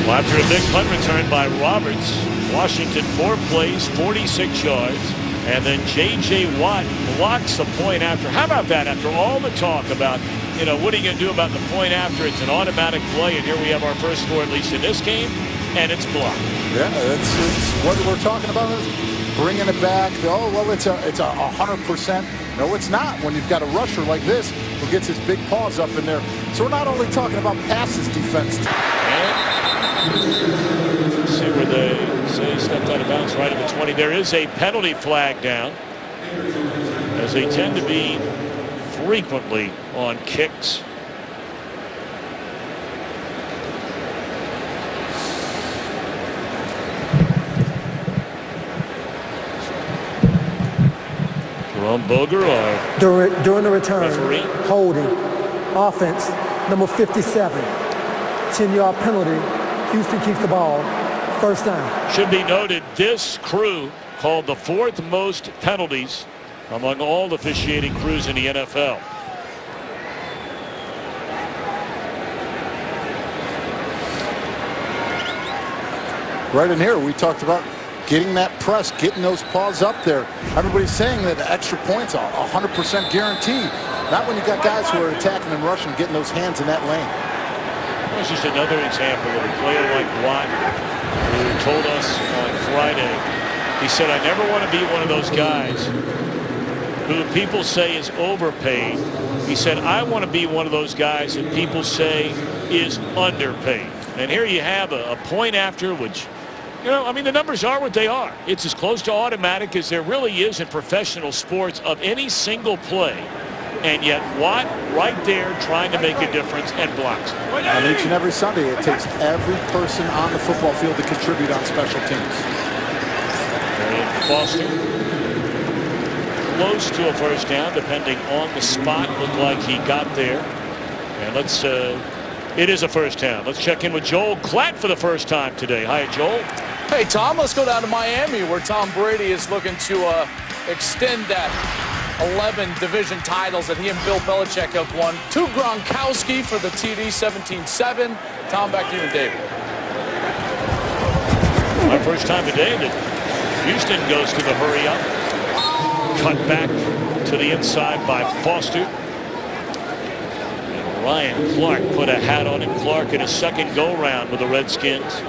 B: Well, after a big punt return by Roberts, Washington 4 plays, 46 yards, and then J.J. Watt blocks the point after. How about that? After all the talk about, you know, what are you going to do about the point after? It's an automatic play, and here we have our first score, at least in this game, and it's blocked.
D: Yeah, it's what we're talking about. Bringing it back. Oh, well, it's a 100%. No, it's not when you've got a rusher like this who gets his big paws up in there. So we're not only talking about passes defense.
B: And see where they say he stepped out of bounds right at the 20. There is a penalty flag down, as they tend to be frequently on kicks. Jerome Boger or
E: during the return,
B: referee?
E: Holding, offense, number 57, 10-yard penalty. Houston keeps the ball. First down.
B: Should be noted, this crew called the 4th most penalties among all officiating crews in the NFL.
D: Right in here, we talked about getting that press, getting those paws up there. Everybody's saying that the extra points are 100% guaranteed. Not when you got guys who are attacking and rushing, getting those hands in that lane.
B: That's just another example of a player like Watt, who told us on Friday, he said, I never want to be one of those guys who people say is overpaid. He said, I want to be one of those guys that people say is underpaid. And here you have a point after, which, you know, I mean, the numbers are what they are. It's as close to automatic as there really is in professional sports of any single play. And yet Watt right there trying to make a difference and blocks.
D: And each and every Sunday, it takes every person on the football field to contribute on special teams.
B: Foster close to a first down, depending on the spot. Looked like he got there. And let's, it is a first down. Let's check in with Joel Klatt for the first time today. Hi, Joel.
G: Hey, Tom, let's go down to Miami, where Tom Brady is looking to extend that 11 division titles that he and Bill Belichick have won. To Gronkowski for the TD, 17-7. Tom, back to you and David.
B: Our first time today that Houston goes to the hurry up. Cut back to the inside by Foster. And Ryan Clark put a hat on him. Clark in his second go-round with the Redskins.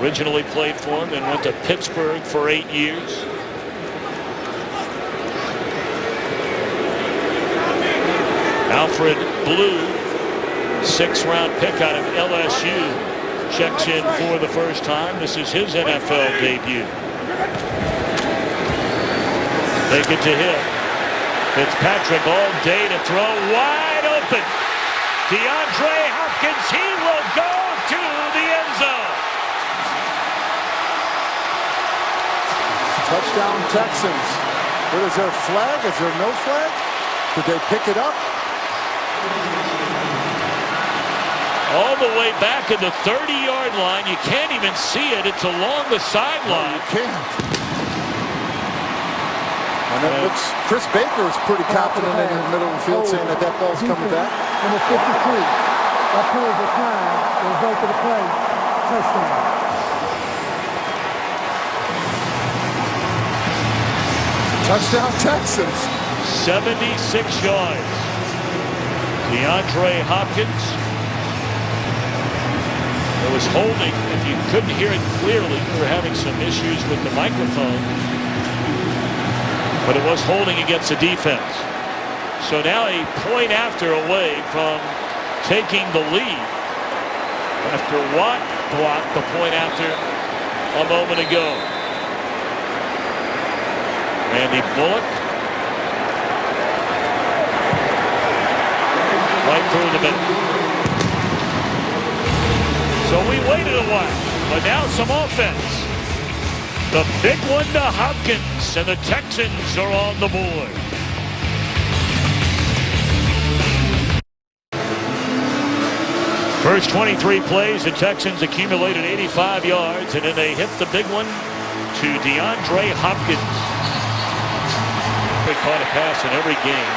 B: Originally played for him and went to Pittsburgh for 8 years. Alfred Blue, 6th-round pick out of LSU, checks in for the first time. This is his NFL debut. Take it to him. Fitzpatrick all day to throw, wide open. DeAndre Hopkins, he will go to the end zone.
D: Touchdown Texans. What is there, a flag? Is there no flag? Did they pick it up?
B: All the way back at the 30-yard line. You can't even see it. It's along the sideline.
D: You can't. And it looks, Chris Baker is pretty confident in the middle of the field, saying that ball's coming back.
E: Number 53. That penalty declined. The result of the play, touchdown.
D: Touchdown Texans.
B: 76 yards. DeAndre Hopkins. It was holding. If you couldn't hear it clearly, we were having some issues with the microphone. But it was holding against the defense. So now a point after away from taking the lead. after Watt blocked the point after a moment ago. Randy Bullock. Right through the middle. So we waited a while, but now some offense. The big one to Hopkins, and the Texans are on the board. First 23 plays, the Texans accumulated 85 yards, and then they hit the big one to DeAndre Hopkins. They caught a pass in every game.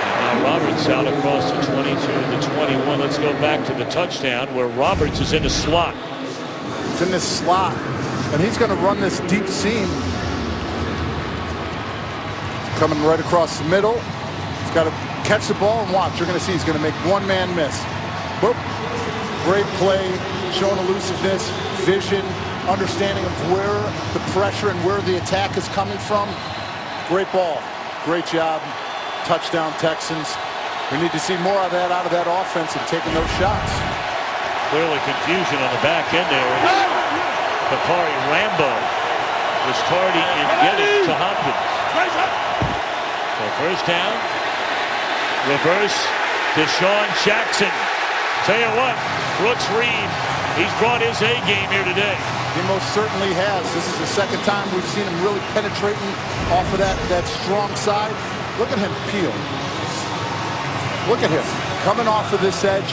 B: And now Roberts out across the 22 to the 21. Let's go back to the touchdown where Roberts is in the slot.
D: It's in this slot, and he's going to run this deep seam. It's coming right across the middle. He's got to catch the ball and watch. You're going to see he's going to make one man miss. Boop. Great play, showing elusiveness, vision, understanding of where the pressure and where the attack is coming from. Great ball. Great job. Touchdown, Texans. We need to see more of that out of that offense and taking those shots.
B: Clearly confusion on the back end there. Bakari Rambo was tardy in getting to Hopkins. So first down. Reverse. Deshaun Jackson. Tell you what, Brooks Reed, he's brought his A game here today.
D: He most certainly has. This is the second time we've seen him really penetrating off of that strong side. Look at him peel. Look at him coming off of this edge,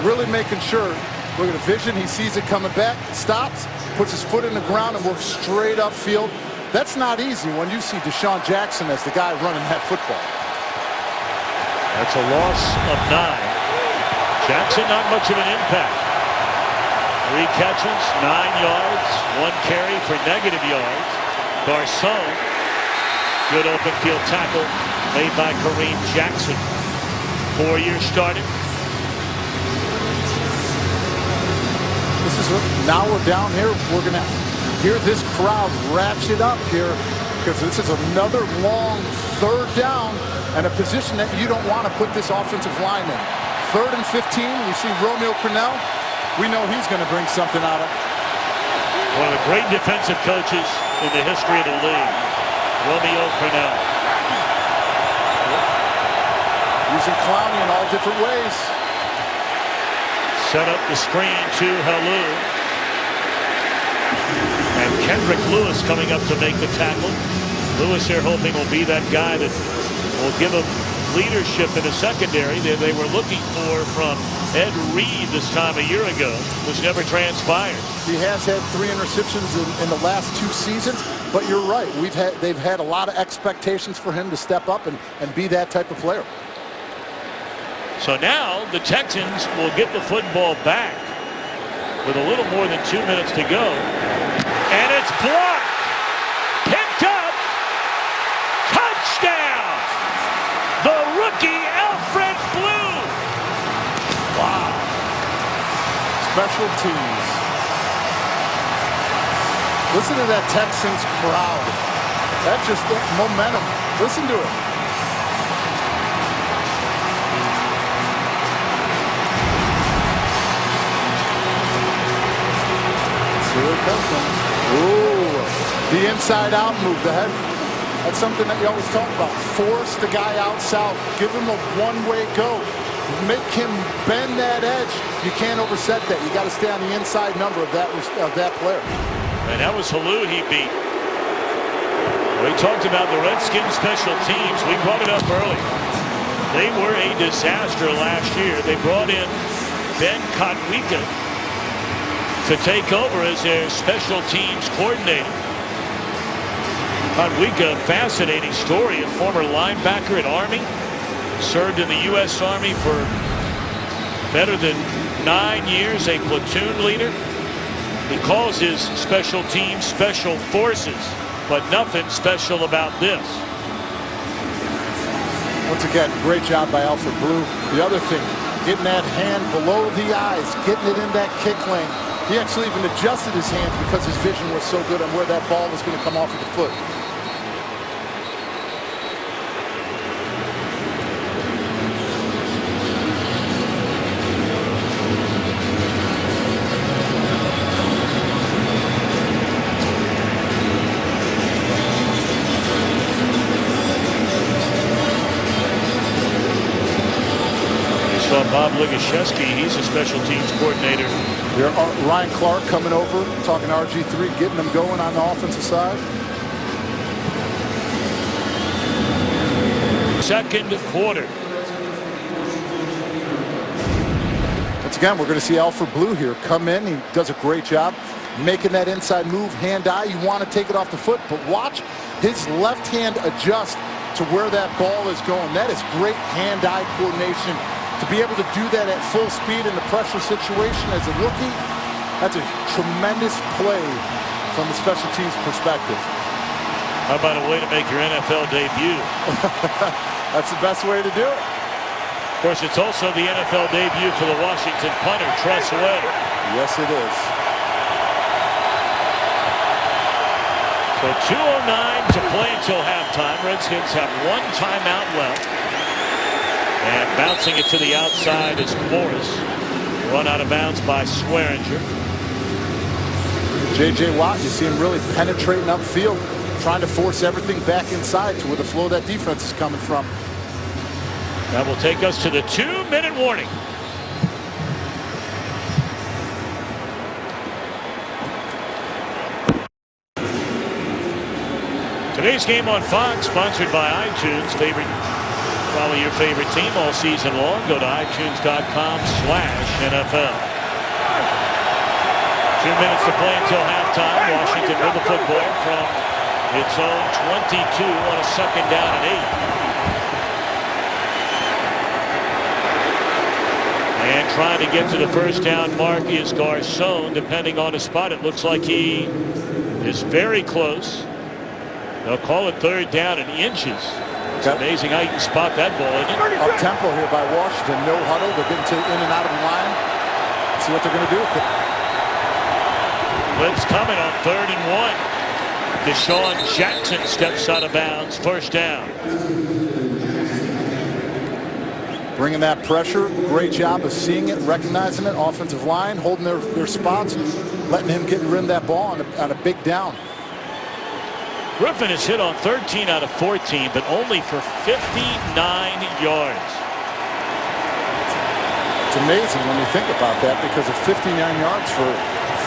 D: really making sure. Look at the vision. He sees it coming back, stops, puts his foot in the ground, and works straight upfield. That's not easy when you see Deshaun Jackson as the guy running that football.
B: That's a loss of 9. Jackson, not much of an impact. 3 catches, 9 yards, 1 carry for negative yards. Garcon, good open field tackle made by Kareem Jackson. 4 years started.
D: This is now we're down here. We're going to hear this crowd ratchet up here because this is another long third down and a position that you don't want to put this offensive line in. 3rd and 15, we see Romeo Crennel. We know he's going to bring something out of it.
B: One of the great defensive coaches in the history of the league, Romeo Crennel.
D: Using Clowney in all different ways.
B: Set up the screen to Halou. And Kendrick Lewis coming up to make the tackle. Lewis here hoping will be that guy that will give him leadership in the secondary that they were looking for from Ed Reed this time a year ago, which never transpired.
D: He has had 3 interceptions in the last 2 seasons, but you're right. They've had a lot of expectations for him to step up and be that type of player.
B: So now the Texans will get the football back with a little more than 2 minutes to go. And it's blocked. Picked up. Touchdown. The rookie, Alfred Blue. Wow.
D: Special teams. Listen to that Texans crowd. That's just momentum. Listen to it. Here it comes. Ooh, the inside out move. That's something that you always talk about. Force the guy out south. Give him a one-way go. Make him bend that edge. You can't overset that. You got to stay on the inside number of that player.
B: And that was Halou he beat. We talked about the Redskins special teams. We brought it up early. They were a disaster last year. They brought in Ben Kotwika to take over as their special teams coordinator. Kotwika, fascinating story, a former linebacker at Army, served in the U.S. Army for better than 9 years, a platoon leader. He calls his special team special forces, but nothing special about this.
D: Once again, great job by Alfred Blue. The other thing, getting that hand below the eyes, getting it in that kick lane. He actually even adjusted his hands because his vision was so good on where that ball was going to come off of the foot.
B: Bob Ligashevsky, he's a special teams coordinator.
D: There are Ryan Clark coming over, talking to RG3, getting them going on the offensive side.
B: Second quarter.
D: Once again, we're going to see Alfred Blue here come in. He does a great job making that inside move, hand-eye. You want to take it off the foot, but watch his left hand adjust to where that ball is going. That is great hand-eye coordination. To be able to do that at full speed in the pressure situation as a rookie, that's a tremendous play from the special teams perspective.
B: How about a way to make your NFL debut?
D: That's the best way to do it.
B: Of course, it's also the NFL debut for the Washington punter, Tress Way.
D: Yes, it is.
B: So 2:09 to play until halftime. Redskins have one timeout left. And bouncing it to the outside is Morris. Run out of bounds by Swearinger.
D: J.J. Watt, you see him really penetrating upfield, trying to force everything back inside to where the flow of that defense is coming from.
B: That will take us to the 2-minute warning. Today's game on Fox, sponsored by iTunes. Follow your favorite team all season long. Go to iTunes.com/NFL. 2 minutes to play until halftime. Washington with the football from its own 22 on a 2nd down and 8. And trying to get to the first down mark is Garcon. Depending on his spot, it looks like he is very close. They'll call it 3rd down in inches. It's amazing how you can spot that ball, isn't it?
D: Up tempo here by Washington. No huddle. They're getting in and out of the line. Let's see what they're going to do with it.
B: Blitz coming on 3rd and 1. Deshaun Jackson steps out of bounds. 1st down.
D: Bringing that pressure. Great job of seeing it, recognizing it. Offensive line holding their spots, letting him get rid of that ball on a big down.
B: Griffin is hit on 13 out of 14, but only for 59 yards.
D: It's amazing when you think about that, because of 59 yards for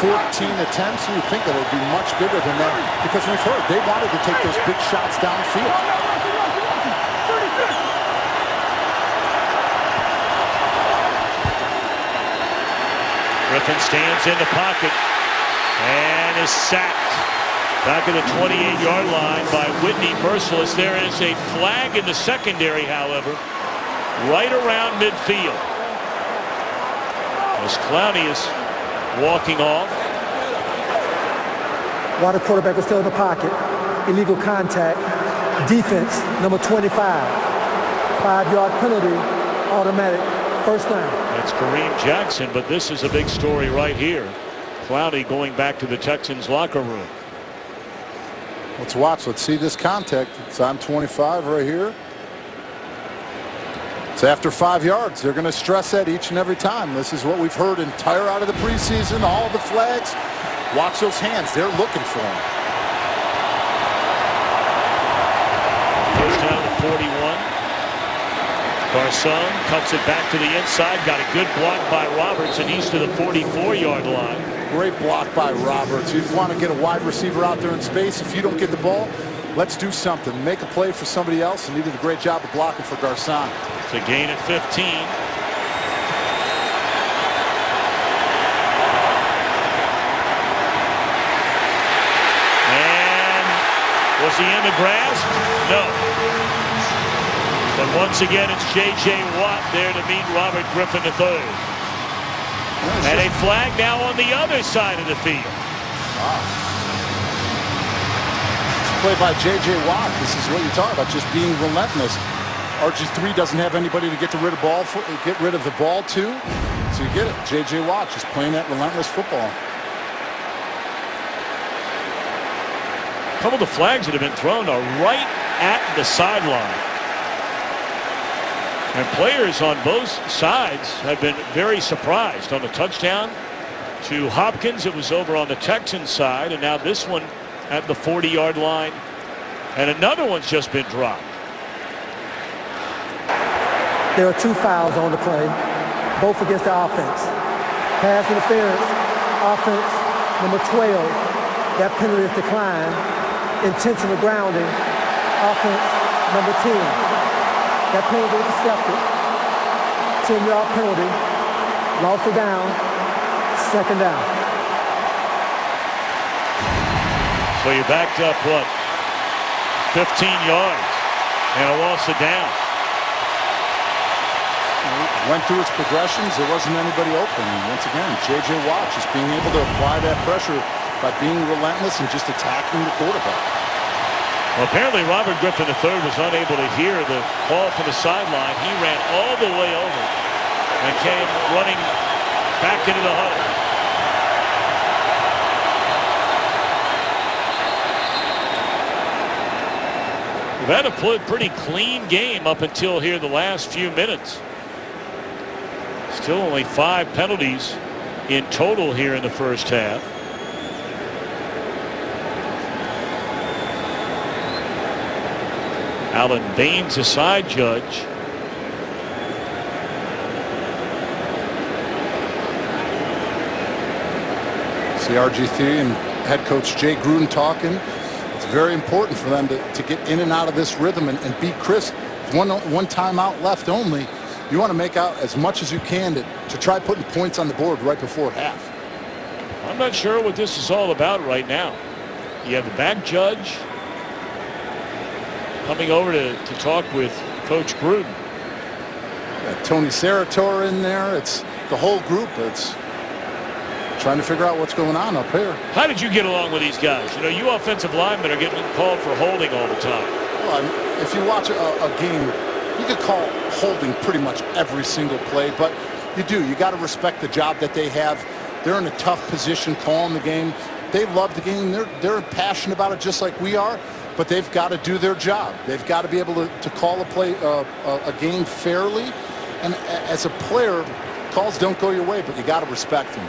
D: 14 attempts, you would think that it would be much bigger than that, because we've heard they wanted to take those big shots downfield.
B: Griffin stands in the pocket and is sacked. Back at the 28-yard line by Whitney Merciless. There is a flag in the secondary, however, right around midfield. As Clowney is walking off.
E: While the quarterback was still in the pocket, illegal contact, defense, number 25. 5-yard penalty, automatic, 1st down.
B: That's Kareem Jackson, but this is a big story right here. Clowney going back to the Texans locker room.
D: Let's watch. Let's see this contact. It's on 25 right here. It's after 5 yards. They're going to stress that each and every time. This is what we've heard entire out of the preseason. All the flags. Watch those hands. They're looking for him.
B: First down to 41. Garcon cuts it back to the inside. Got a good block by Roberts, and he's to the 44-yard line.
D: Great block by Roberts. You want to get a wide receiver out there in space. If you don't get the ball, let's do something. Make a play for somebody else, and he did a great job of blocking for Garcon.
B: It's a gain at 15. And was he in the grass? No. But once again, it's J.J. Watt there to meet Robert Griffin III. And a flag now on the other side of the field.
D: Wow. Play by J.J. Watt. This is what you're talking about, just being relentless. RG3 doesn't have anybody to get rid of the ball to. So you get it. J.J. Watt just playing that relentless football.
B: A couple of the flags that have been thrown are right at the sideline. And players on both sides have been very surprised. On the touchdown to Hopkins, it was over on the Texans side, and now this one at the 40-yard line, and another one's just been dropped.
E: There are 2 fouls on the play. both against the offense. Pass interference, offense, number 12. That penalty is declined. Intentional grounding, offense, number 10. That penalty is accepted. 10-yard penalty, loss of down, second down.
B: So you backed up, what, 15 yards and a loss of down.
D: Went through its progressions. There wasn't anybody open. Once again, J.J. Watt just being able to apply that pressure by being relentless and just attacking the quarterback.
B: Well, apparently Robert Griffin III was unable to hear the call from the sideline. He ran all the way over and came running back into the huddle. We've had a pretty clean game up until here the last few minutes. Still only 5 penalties in total here in the first half. Alan Baines, a side judge.
D: CRG3 and head coach Jay Gruden talking. It's very important for them to get in and out of this rhythm and be crisp. One timeout left only. You want to make out as much as you can to try putting points on the board right before half.
B: I'm not sure what this is all about right now. You have the back judge coming over to talk with Coach Gruden.
D: Got Tony Sarator in there. It's the whole group. It's trying to figure out what's going on up here.
B: How did you get along with these guys? You know, you offensive linemen are getting called for holding all the time.
D: Well, if you watch a game, you could call holding pretty much every single play, but you got to respect the job that they have. They're in a tough position calling the game. They love the game. They're passionate about it just like we are, but they've got to do their job. They've got to be able to call a game fairly. And as a player, calls don't go your way, but you got to respect them.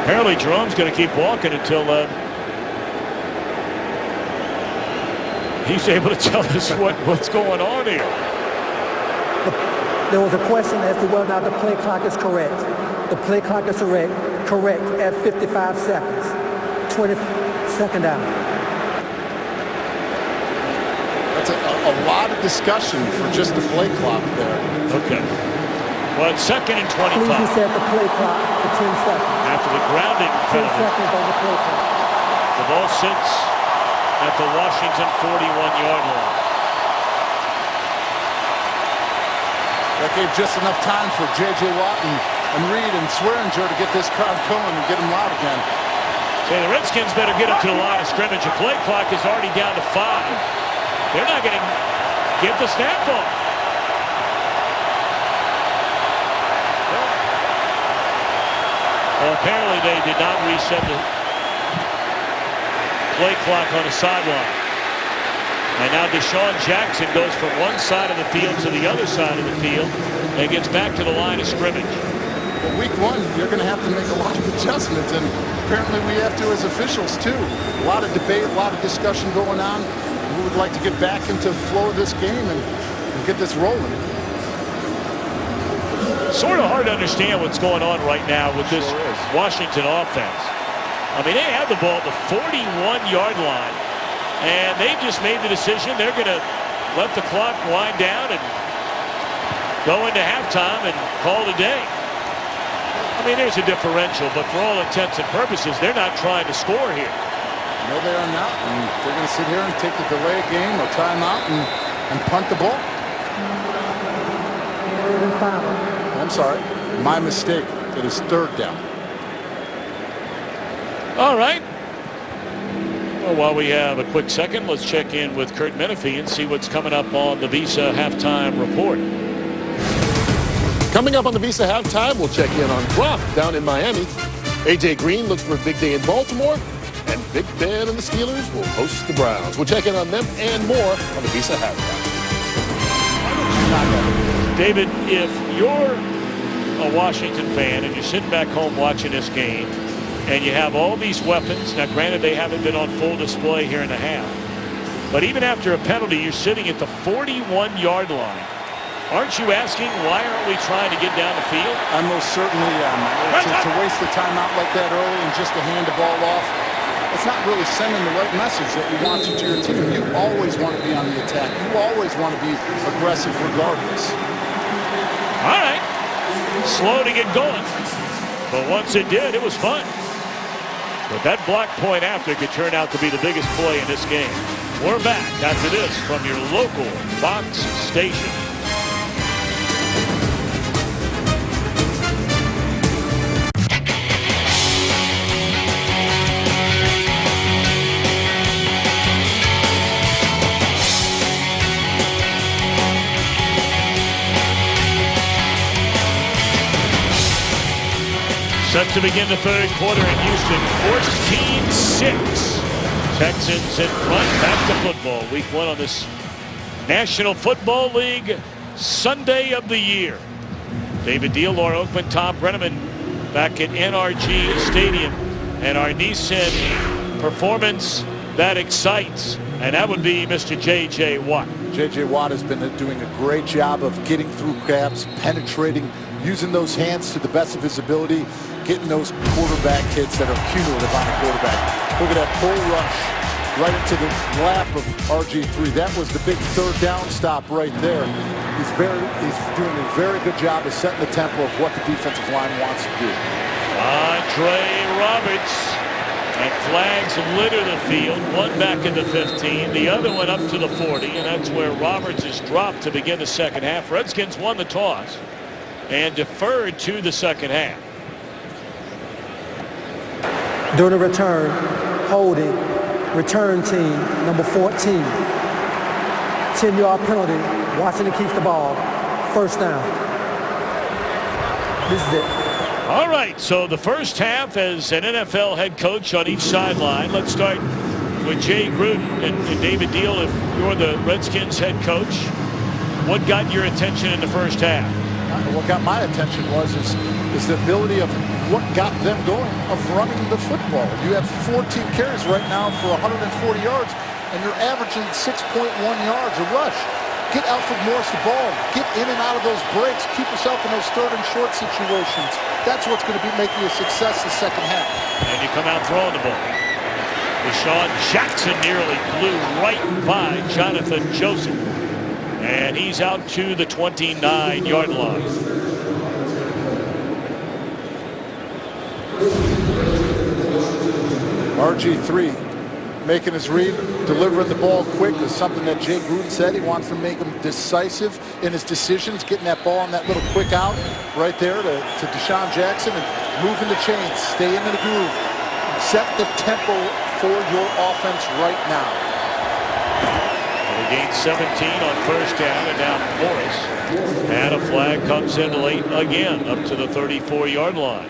B: Apparently Jerome's going to keep walking until he's able to tell us what's going on here.
E: There was a question as to whether or not the play clock is correct. The play clock is correct at 55 seconds. 22nd down.
D: That's a lot of discussion for just the play clock there.
B: Okay. Well, it's 2nd and 25.
E: Please reset the play clock for 10 seconds.
B: After the grounding
E: 10
B: penalty,
E: seconds on the play clock.
B: the ball sits at the Washington 41-yard line.
D: That gave just enough time for J.J. Watt and Reed and Swearinger to get this crowd going and get them loud again.
B: Say the Redskins better get up to the line of scrimmage. The play clock is already down to 5. They're not going to give the snap off. Well, apparently they did not reset the play clock on the sideline. And now Deshaun Jackson goes from one side of the field to the other side of the field and gets back to the line of scrimmage.
D: Well, week 1, you're going to have to make a lot of adjustments, and apparently we have to as officials too. A lot of debate, a lot of discussion going on. We would like to get back into the flow of this game and get this rolling.
B: Sort of hard to understand what's going on right now with this Washington offense. I mean, they have the ball at the 41-yard line, and they just made the decision they're going to let the clock wind down and go into halftime and call it a day. I mean, there's a differential, but for all intents and purposes, they're not trying to score here.
D: No, they are not. And they're going to sit here and take the delay game or timeout and punt the ball. I'm sorry. My mistake. It is 3rd down.
B: All right. Well, while we have a quick second, let's check in with Kurt Menefee and see what's coming up on the Visa halftime report.
F: Coming up on the Visa halftime, we'll check in on Gronk down in Miami. A.J. Green looks for a big day in Baltimore. And Big Ben and the Steelers will host the Browns. We'll check in on them and more on the Visa halftime.
B: David, if you're a Washington fan and you're sitting back home watching this game and you have all these weapons, now granted they haven't been on full display here in the half, but even after a penalty you're sitting at the 41-yard line. Aren't you asking why aren't we trying to get down the field?
D: I most certainly am. To waste the timeout like that early and just to hand the ball off, it's not really sending the right message that you want to your team. You always want to be on the attack. You always want to be aggressive regardless.
B: All right. Slow to get going. But once it did, it was fun. But that block point after could turn out to be the biggest play in this game. We're back after this from your local Fox station. Set to begin the third quarter in Houston. 14-6. Texans in front. Back to football. Week 1 on this National Football League Sunday of the year. David Deal, Laura Oakman, Tom Brenneman back at NRG Stadium. And our Nissan performance that excites. And that would be Mr. J.J. Watt.
D: J.J. Watt has been doing a great job of getting through gaps, penetrating, using those hands to the best of his ability, getting those quarterback hits that are cumulative on a quarterback. Look at that bull rush right into the lap of RG3. That was the big third down stop right there. He's doing a very good job of setting the tempo of what the defensive line wants to do.
B: Andre Roberts, and flags litter the field. One back in the 15, the other one up to the 40, and that's where Roberts is dropped to begin the second half. Redskins won the toss and deferred to the second half.
E: During the return, holding, return team, number 14. 10-yard penalty. Washington keeps the ball. First down. This is it.
B: All right, so the first half as an NFL head coach on each sideline. Let's start with Jay Gruden and David Deal. If you're the Redskins head coach, what got your attention in the first half?
D: What got my attention is the ability of what got them going of running the football. You have 14 carries right now for 140 yards, and you're averaging 6.1 yards a rush. Get Alfred Morris the ball. Get in and out of those breaks. Keep yourself in those third and short situations. That's what's going to be making you a success the second half.
B: And you come out throwing the ball. Deshaun Jackson nearly flew right by Jonathan Joseph. And he's out to the 29-yard line.
D: RG3 making his read, delivering the ball quick is something that Jay Gruden said. He wants to make him decisive in his decisions, getting that ball on that little quick out right there to Deshaun Jackson and moving the chains, stay in the groove, set the tempo for your offense right now.
B: They gained 17 on first down, and now Morris. And a flag comes in late again, up to the 34-yard line.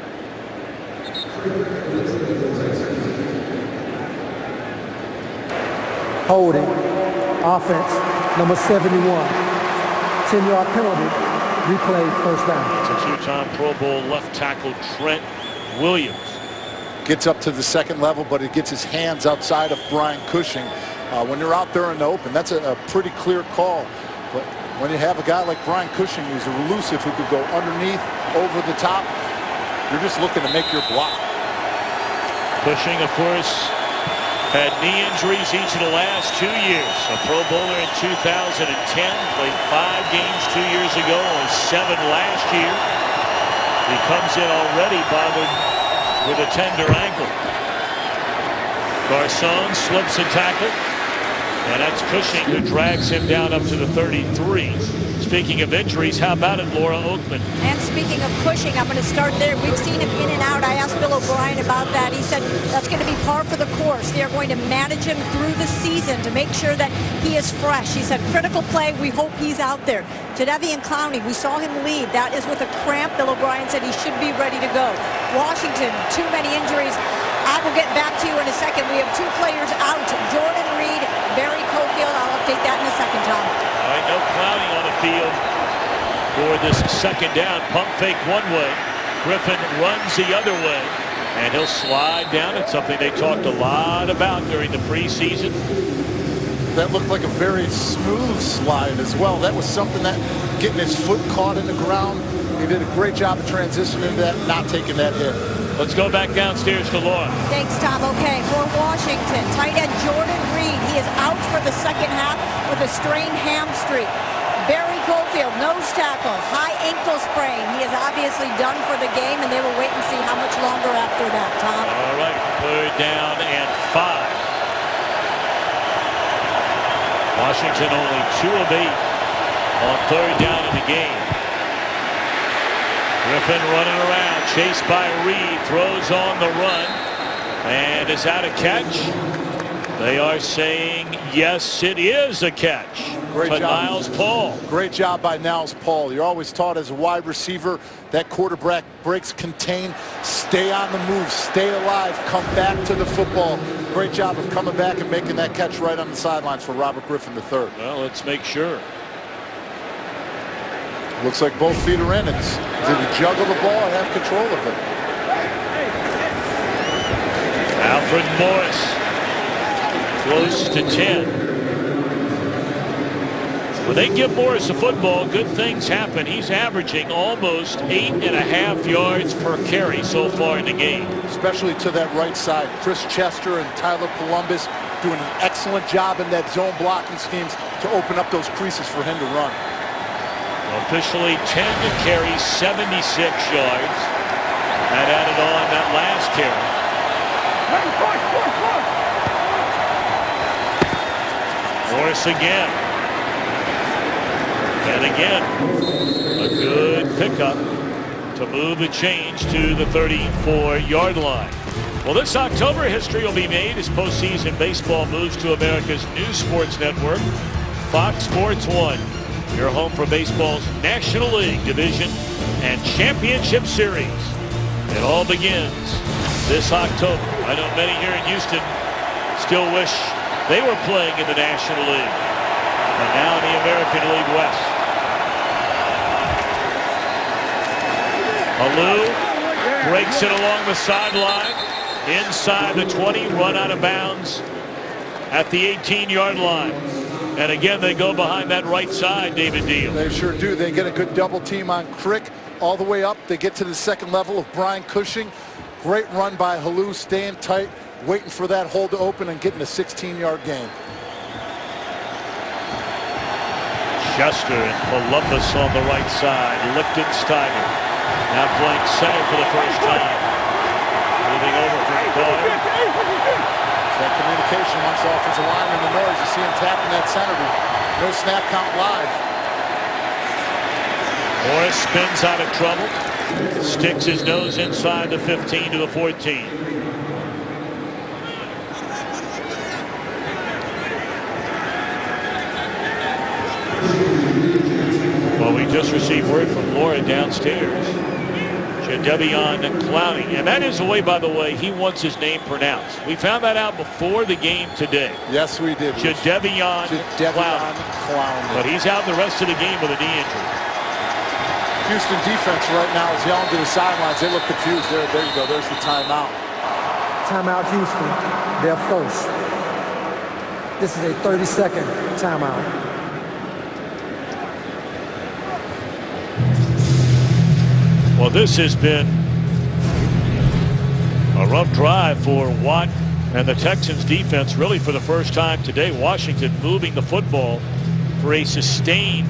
E: Holding, offense, number 71. 10-yard penalty, replay, first down.
B: It's a two-time Pro Bowl left tackle Trent Williams.
D: Gets up to the second level, but it gets his hands outside of Brian Cushing. When you're out there in the open, that's a pretty clear call. But when you have a guy like Brian Cushing who's elusive, who could go underneath, over the top, you're just looking to make your block.
B: Cushing, of course, had knee injuries each of the last 2 years. A Pro Bowler in 2010, played 5 games 2 years ago, only 7 last year. He comes in already bothered with a tender ankle. Garcon slips a tackle, and that's Cushing who drags him down up to the 33. Speaking of injuries, how about it, Laura Oakman?
C: And speaking of Cushing, I'm going to start there. We've seen him in and out. I asked Bill O'Brien about that. He said that's going to be par for the course. They are going to manage him through the season to make sure that he is fresh. He said critical play, we hope he's out there. Jadeveon Clowney, we saw him lead. That is with a cramp. Bill O'Brien said he should be ready to go. Washington, too many injuries. I will get back to you in a second. We have 2 players out. Jordan Reed, Barry Cofield. I'll update that in a second, Tom.
B: All right, no Clowney on the field. for this second down. Pump fake one way. Griffin runs the other way. And he'll slide down. It's something they talked a lot about during the preseason.
D: That looked like a very smooth slide as well. That was something that getting his foot caught in the ground. He did a great job of transitioning into that, not taking that hit.
B: Let's go back downstairs to Laura.
C: Thanks, Tom. Okay, for Washington, tight end Jordan Reed. He is out for the second half with a strained hamstring. Barry Cofield, nose tackle, high ankle sprain. He is obviously done for the game, and they will wait and see how much longer after that, Tom.
B: All right, 3rd down and 5. Washington only 2 of 8 on 3rd down in the game. Griffin running around, chased by Reed, throws on the run, and is that a catch? They are saying yes, it is a catch.
D: Great
B: But
D: job.
B: Niles Paul.
D: Great job by Niles Paul. You're always taught as a wide receiver that quarterback breaks contain, stay on the move, stay alive, come back to the football. Great job of coming back and making that catch right on the sidelines for Robert Griffin III.
B: Well, let's make sure.
D: Looks like both feet are in. It's did he juggle the ball and have control of it?
B: Alfred Morris close to 10. When they give Morris the football, good things happen. He's averaging almost 8.5 yards per carry so far in the game.
D: Especially to that right side. Chris Chester and Tyler Columbus doing an excellent job in that zone blocking schemes to open up those creases for him to run.
B: Officially 10 carries, 76 yards. That added on that last carry. Morris again. And again, a good pickup to move the change to the 34-yard line. Well, this October, history will be made as postseason baseball moves to America's new sports network, Fox Sports 1. Your home for baseball's National League Division and Championship Series. It all begins this October. I know many here in Houston still wish they were playing in the National League. And now in the American League West. Alou breaks it along the sideline. Inside the 20, run out of bounds at the 18-yard line. And again, they go behind that right side, David Deal.
D: They sure do. They get a good double team on Crick all the way up. They get to the second level of Brian Cushing. Great run by Alou, staying tight, waiting for that hole to open and getting a 16-yard gain.
B: Chester and Columbus on the right side. Lichtensteiger now playing center for the first time. Moving over for Carter.
D: That communication amongst offensive linemen and the noise. You see him tapping that center. No snap count live.
B: Morris spins out of trouble. Sticks his nose inside the 15 to the 14. Well, we just received word from Laura downstairs. Jadeveon Clowney. And that is the way, by the way, he wants his name pronounced. We found that out before the game today.
D: Yes, we did.
B: Jadeveon Clowney. But he's out the rest of the game with a knee injury.
D: Houston defense right now is yelling to the sidelines. They look confused. There you go. There's the timeout.
E: Timeout, Houston. They're first. This is a 30-second timeout.
B: Well, this has been a rough drive for Watt and the Texans defense. Really, for the first time today, Washington moving the football for a sustained,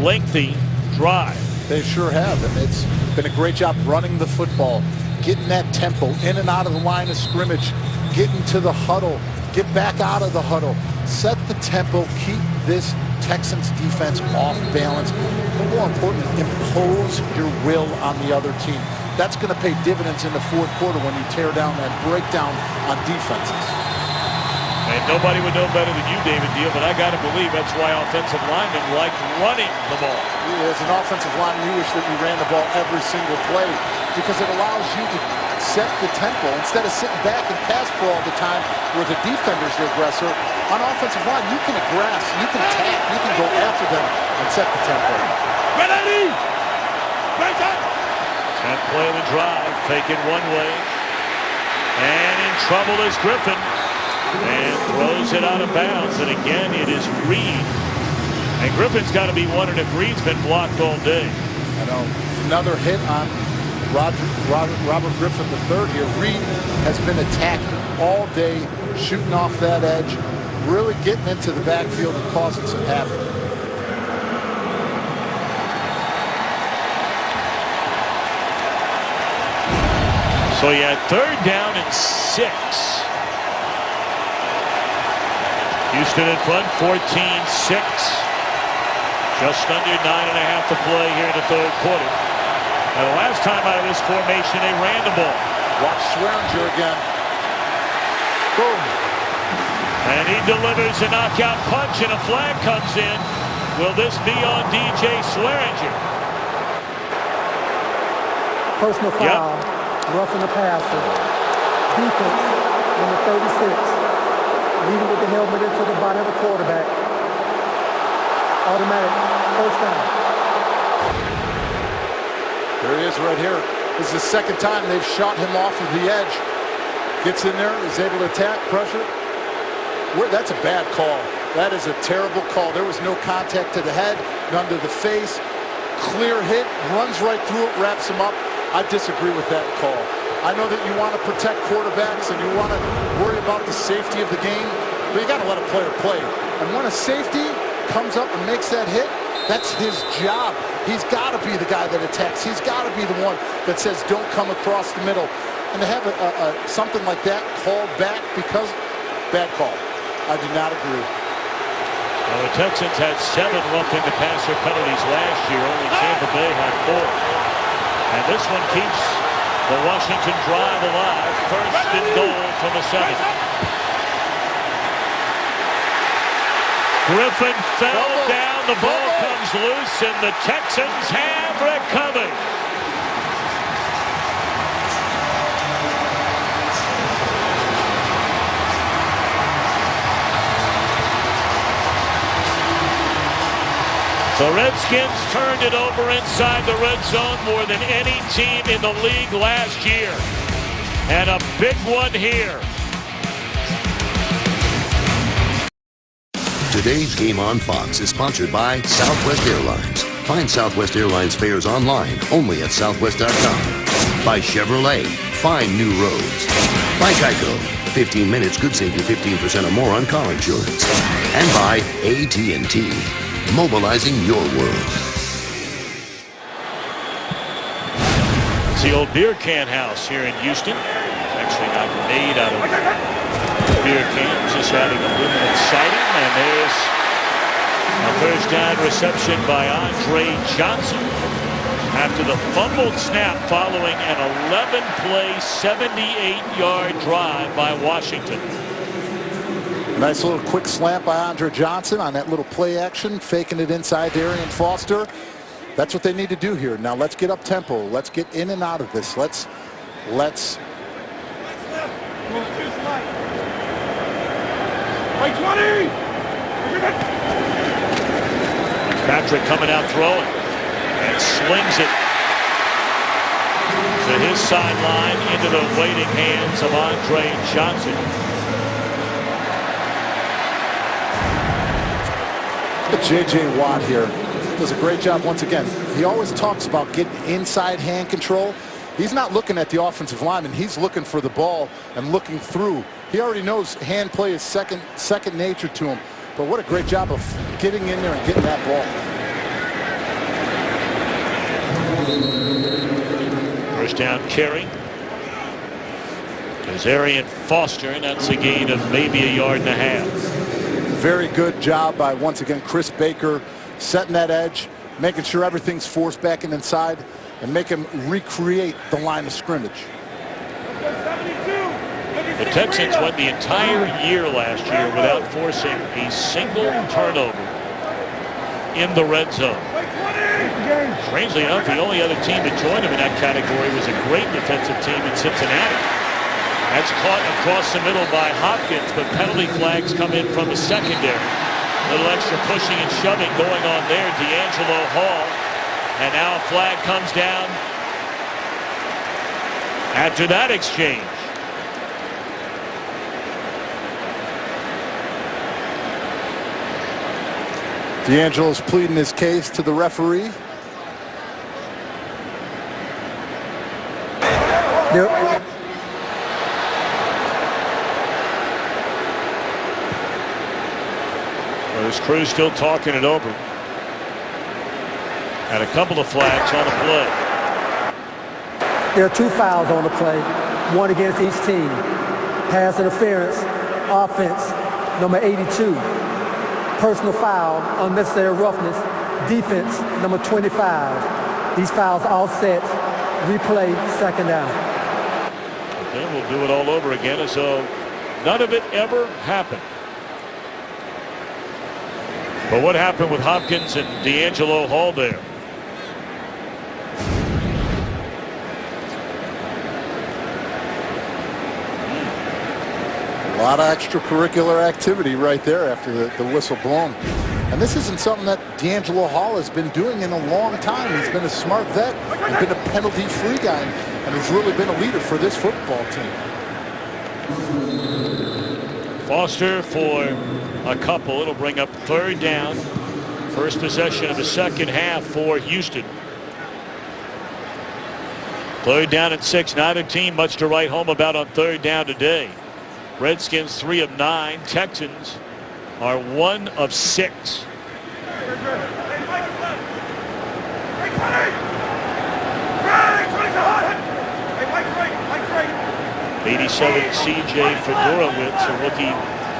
B: lengthy drive.
D: They sure have, and it's been a great job running the football, getting that tempo in and out of the line of scrimmage, getting to the huddle, get back out of the huddle, set the tempo, keep this Texans defense off balance, but more importantly, impose your will on the other team. That's going to pay dividends in the fourth quarter when you tear down that breakdown on defenses.
B: And nobody would know better than you, David Deal, but I got to believe that's why offensive linemen like running the ball.
D: As an offensive lineman, you wish that you ran the ball every single play because it allows you to set the tempo instead of sitting back and pass ball all the time where the defender's the aggressor. On offensive line, you can aggress, you can tap, you can go after them and set the tempo.
B: Ready! 10th play of the drive, fake it one way. And in trouble is Griffin. And throws it out of bounds. And again, it is Reed. And Griffin's got to be wondering if Reed's been blocked all day.
D: I know. Another hit on Robert Griffin III here. Reed has been attacking all day, shooting off that edge, really getting into the backfield and causing some havoc.
B: So he had 3rd down and 6. Houston in front, 14-6. Just under 9.5 to play here in the 3rd quarter. And the last time out of this formation, they ran the ball.
D: Watch Swearinger again. Boom.
B: And he delivers a knockout punch, and a flag comes in. Will this be on DJ Swearinger?
E: Personal foul. Roughing the passer. Defense, number 36. Leading with the helmet into the body of the quarterback. Automatic first down.
D: There he is right here. This is the 2nd time they've shot him off of the edge. Gets in there, is able to attack, pressure. That's a bad call. That is a terrible call. There was no contact to the head, none to the face. Clear hit, runs right through it, wraps him up. I disagree with that call. I know that you want to protect quarterbacks and you want to worry about the safety of the game, but you got to let a player play. And when a safety comes up and makes that hit, that's his job. He's got to be the guy that attacks. He's got to be the one that says don't come across the middle. And to have something like that called back because bad call. I do not agree.
B: Well, the Texans had 7 roughing the passer penalties last year. Only Tampa Bay had 4. And this one keeps the Washington drive alive. 1st and goal from the 7. Griffin fell down. The ball comes loose, and the Texans have recovered. The Redskins turned it over inside the red zone more than any team in the league last year. And a big one here.
A: Today's Game on Fox is sponsored by Southwest Airlines. Find Southwest Airlines fares online only at southwest.com. By Chevrolet, find new roads. By Geico, 15 minutes could save you 15% or more on car insurance. And by AT&T, mobilizing your world.
B: It's the old beer can house here in Houston. It's actually not made out of beer cans, just having aluminum siding. And there's a 1st down reception by Andre Johnson after the fumbled snap following an 11-play, 78-yard drive by Washington.
D: Nice little quick slant by Andre Johnson on that little play action, faking it inside Arian Foster. That's what they need to do here. Now let's get up tempo. Let's get in and out of this. Let's.
B: Patrick coming out throwing and slings it to his sideline into the waiting hands of Andre Johnson.
D: J.J. Watt here does a great job once again. He always talks about getting inside hand control. He's not looking at the offensive lineman. He's looking for the ball and looking through. He already knows hand play is second nature to him. But what a great job of getting in there and getting that
B: ball. 1st down carry. There's Arian Foster, and that's a gain of maybe 1.5 yards.
D: Very good job by, once again, Chris Baker, setting that edge, making sure everything's forced back and inside, and make him recreate the line of scrimmage.
B: The Texans went the entire year last year without forcing a single turnover. in the red zone. Strangely enough, the only other team that joined him in that category was a great defensive team in Cincinnati. That's caught across the middle by Hopkins, but penalty flags come in from the secondary. A little extra pushing and shoving going on there. D'Angelo Hall. And now a flag comes down after that exchange.
D: D'Angelo's pleading his case to the referee.
B: Well, his crew's still talking it over. And a couple of flags on the play.
E: There are 2 fouls on the play, one against each team. Pass interference, offense, number 82. Personal foul, unnecessary roughness, defense, number 25. These fouls offset, replay, second down.
B: Okay, we'll do it all over again as though none of it ever happened. But what happened with Hopkins and D'Angelo Hall there?
D: A lot of extracurricular activity right there after the whistle blown. And this isn't something that D'Angelo Hall has been doing in a long time. He's been a smart vet. He's been a penalty-free guy and has really been a leader for this football team.
B: Foster for a couple. It'll bring up 3rd down. First possession of the second half for Houston. 3rd down and 6. Neither team much to write home about on 3rd down today. Redskins 3 of 9. Texans are 1 of 6. 87 C.J. Fedorowicz, a rookie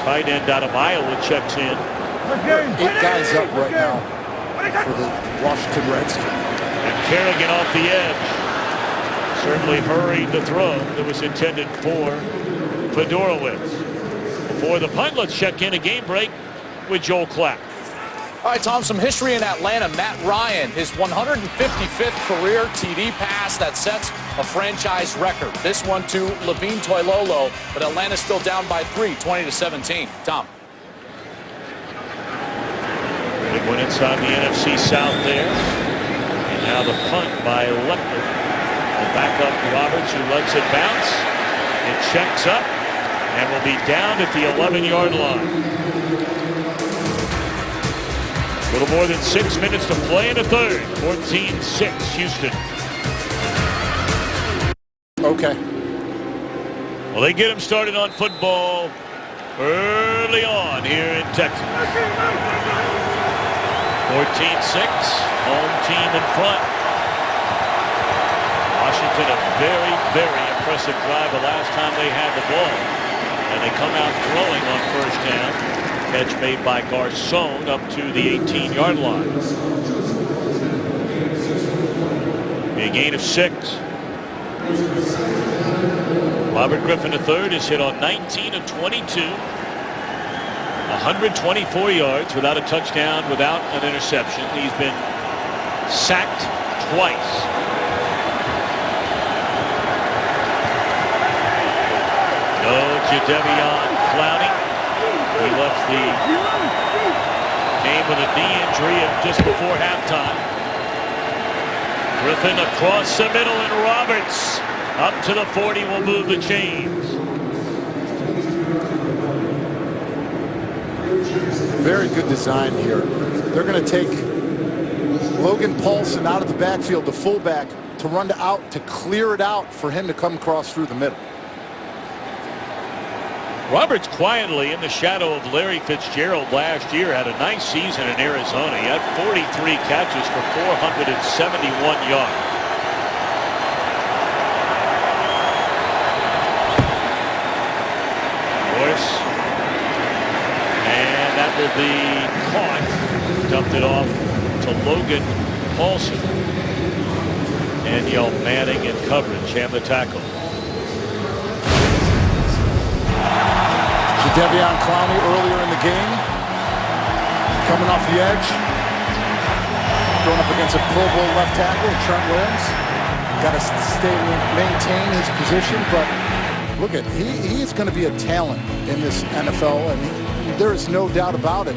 B: tight end out of Iowa, checks in.
D: 8 guys up right now for the Washington Redskins.
B: And Kerrigan off the edge. Certainly hurried the throw that was intended for Fedorowicz. Before the punt, let's check in a game break with Joel Klatt.
G: All right, Tom, some history in Atlanta. Matt Ryan, his 155th career TD pass that sets a franchise record. This one to Levine Toilolo, but Atlanta's still down by 3, 20-17. Tom.
B: Big one inside the NFC South there. And now the punt by Lecter. The backup Roberts, who lets it bounce. It checks up and will be down at the 11-yard line. A little more than 6 minutes to play in the third. 14-6 Houston.
D: Okay.
B: Well, they get him started on football early on here in Texas. 14-6, home team in front. Washington, a very, very impressive drive the last time they had the ball. And they come out throwing on first down. Catch made by Garcon up to the 18-yard line. A gain of 6. Robert Griffin III is hit on 19 of 22. 124 yards without a touchdown, without an interception. He's been sacked twice. No Jadeveon Clowney. He left the game with a knee injury just before halftime. Griffin across the middle, and Roberts up to the 40 will move the chains.
D: Very good design here. They're going to take Logan Paulson out of the backfield, the fullback, to run to out, to clear it out for him to come across through the middle.
B: Roberts quietly in the shadow of Larry Fitzgerald last year had a nice season in Arizona. He had 43 catches for 471 yards. Morris. And that will be caught. Dumped it off to Logan Paulson. And Manning in coverage and the tackle.
D: Jadeveon Clowney earlier in the game, coming off the edge. Going up against a Pro Bowl left tackle, Trent Williams. Got to maintain his position, but look at he is going to be a talent in this NFL, and there is no doubt about it.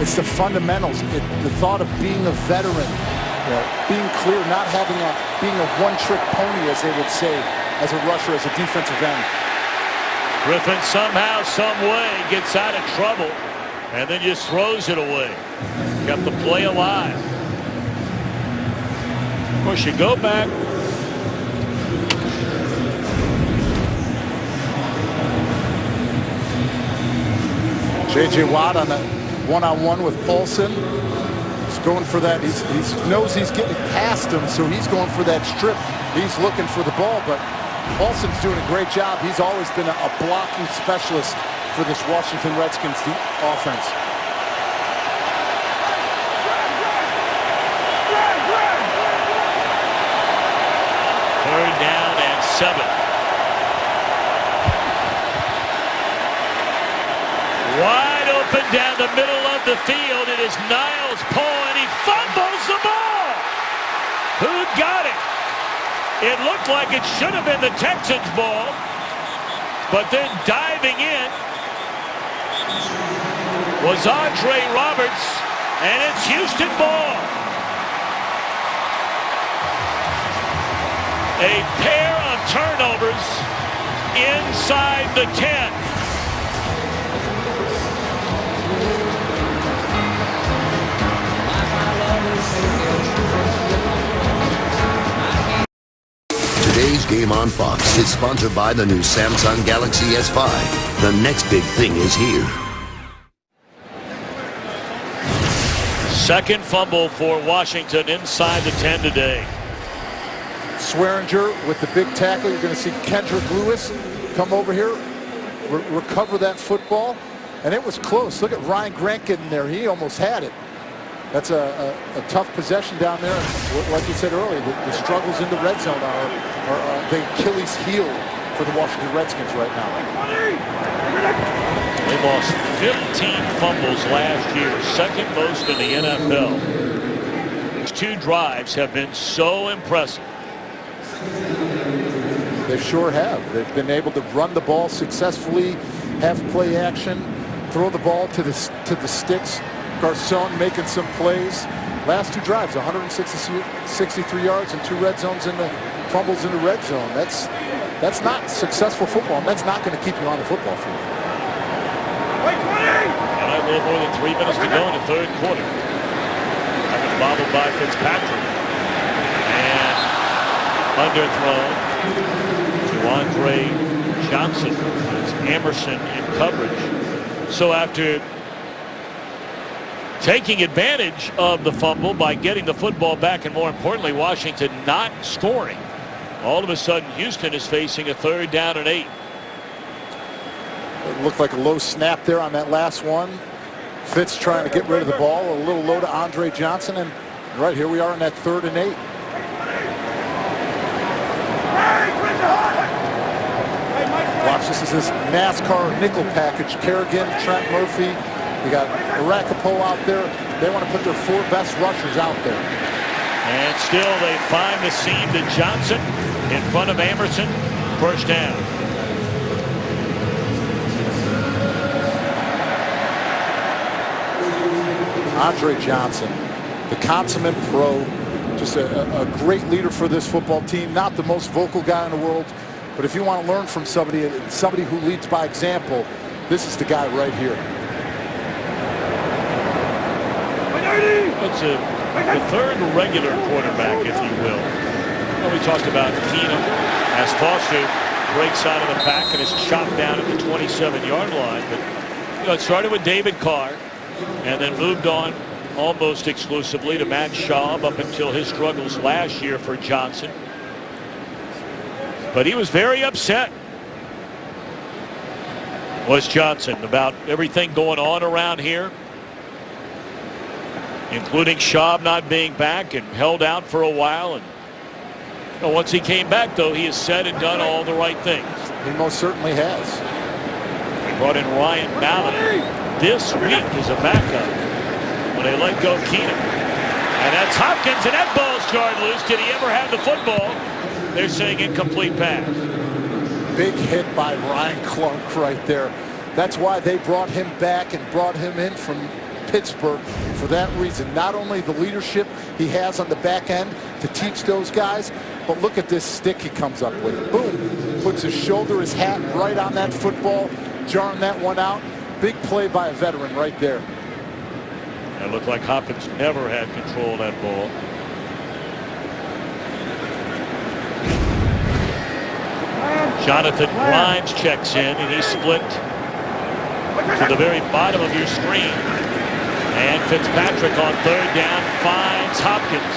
D: It's the fundamentals, the thought of being a veteran, being clear, not being a one-trick pony, as they would say, as a rusher, as a defensive end.
B: Griffin somehow, some way gets out of trouble and then just throws it away. Kept the play alive. Of course, you go back.
D: J.J. Watt on a one-on-one with Paulson. He's going for that. He knows he's getting past him, so he's going for that strip. He's looking for the ball, but Paulson's doing a great job. He's always been a blocking specialist for this Washington Redskins offense.
B: Third down and 7. Wide open down the middle of the field. It is Niles Paul, and he fumbles the ball. Who got it? It looked like it should have been the Texans' ball, but then diving in was Andre Roberts, and it's Houston ball. A pair of turnovers inside the 10.
A: Today's game on Fox is sponsored by the new Samsung Galaxy S5. The next big thing is here.
B: Second fumble for Washington inside the 10 today.
D: Swearinger with the big tackle. You're going to see Kendrick Lewis come over here, recover that football, and it was close. Look at Ryan Grant getting there. He almost had it. That's a tough possession down there. Like you said earlier, the struggles in the red zone are the Achilles heel for the Washington Redskins right now.
B: They lost 15 fumbles last year, second most in the NFL. These two drives have been so impressive.
D: They sure have. They've been able to run the ball successfully, have play action, throw the ball to the sticks. Garcon making some plays. Last two drives, 163 yards and 2 red zones in the fumbles in the red zone. That's not successful football, and that's not going to keep you on the football field.
B: And a little more than 3 minutes to go in the third quarter. That was bobbled by Fitzpatrick. And underthrown to Andre Johnson. It's Emerson in coverage. So after taking advantage of the fumble by getting the football back, and more importantly, Washington not scoring, all of a sudden Houston is facing a 3rd down and 8.
D: It looked like a low snap there on that last one. Fitz trying to get rid of the ball, a little low to Andre Johnson, and right here we are in that 3rd and 8. Watch, this is this NASCAR nickel package. Kerrigan, Trent Murphy. You got Arapaho out there. They want to put their 4 best rushers out there.
B: And still they find the seam to Johnson in front of Emerson. 1st down.
D: Andre Johnson, the consummate pro, just a great leader for this football team. Not the most vocal guy in the world, but if you want to learn from somebody who leads by example, this is the guy right here.
B: It's the 3rd regular quarterback, if you will. Well, we talked about Keenum as Foster breaks out of the pack and is chopped down at the 27-yard line. But it started with David Carr and then moved on almost exclusively to Matt Schaub up until his struggles last year for Johnson. But he was very upset, was Johnson, about everything going on around here, including Schaub not being back and held out for a while. And once he came back, though, he has said and done all the right things.
D: He most certainly has.
B: He brought in Ryan Mallett this week as a backup when they let go Keenum. And that's Hopkins, and that ball's jarred loose. Did he ever have the football? They're saying incomplete pass.
D: Big hit by Ryan Clark right there. That's why they brought him back and brought him in from Pittsburgh for that reason. Not only the leadership he has on the back end to teach those guys, but look at this stick he comes up with. Boom. Puts his shoulder, his hat right on that football, jarring that one out. Big play by a veteran right there.
B: It looked like Hopkins never had control of that ball. Jonathan Grimes checks in, and he's split to the very bottom of your screen. And Fitzpatrick on third down finds Hopkins.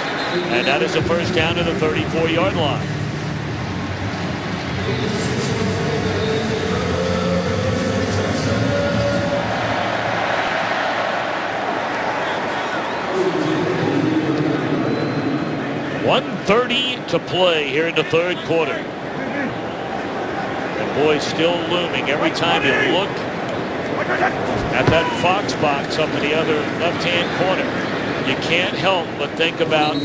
B: And that is a first down to the 34-yard line. .130 to play here in the third quarter. And boy, still looming every time you look at that Fox box up in the other left-hand corner. You can't help but think about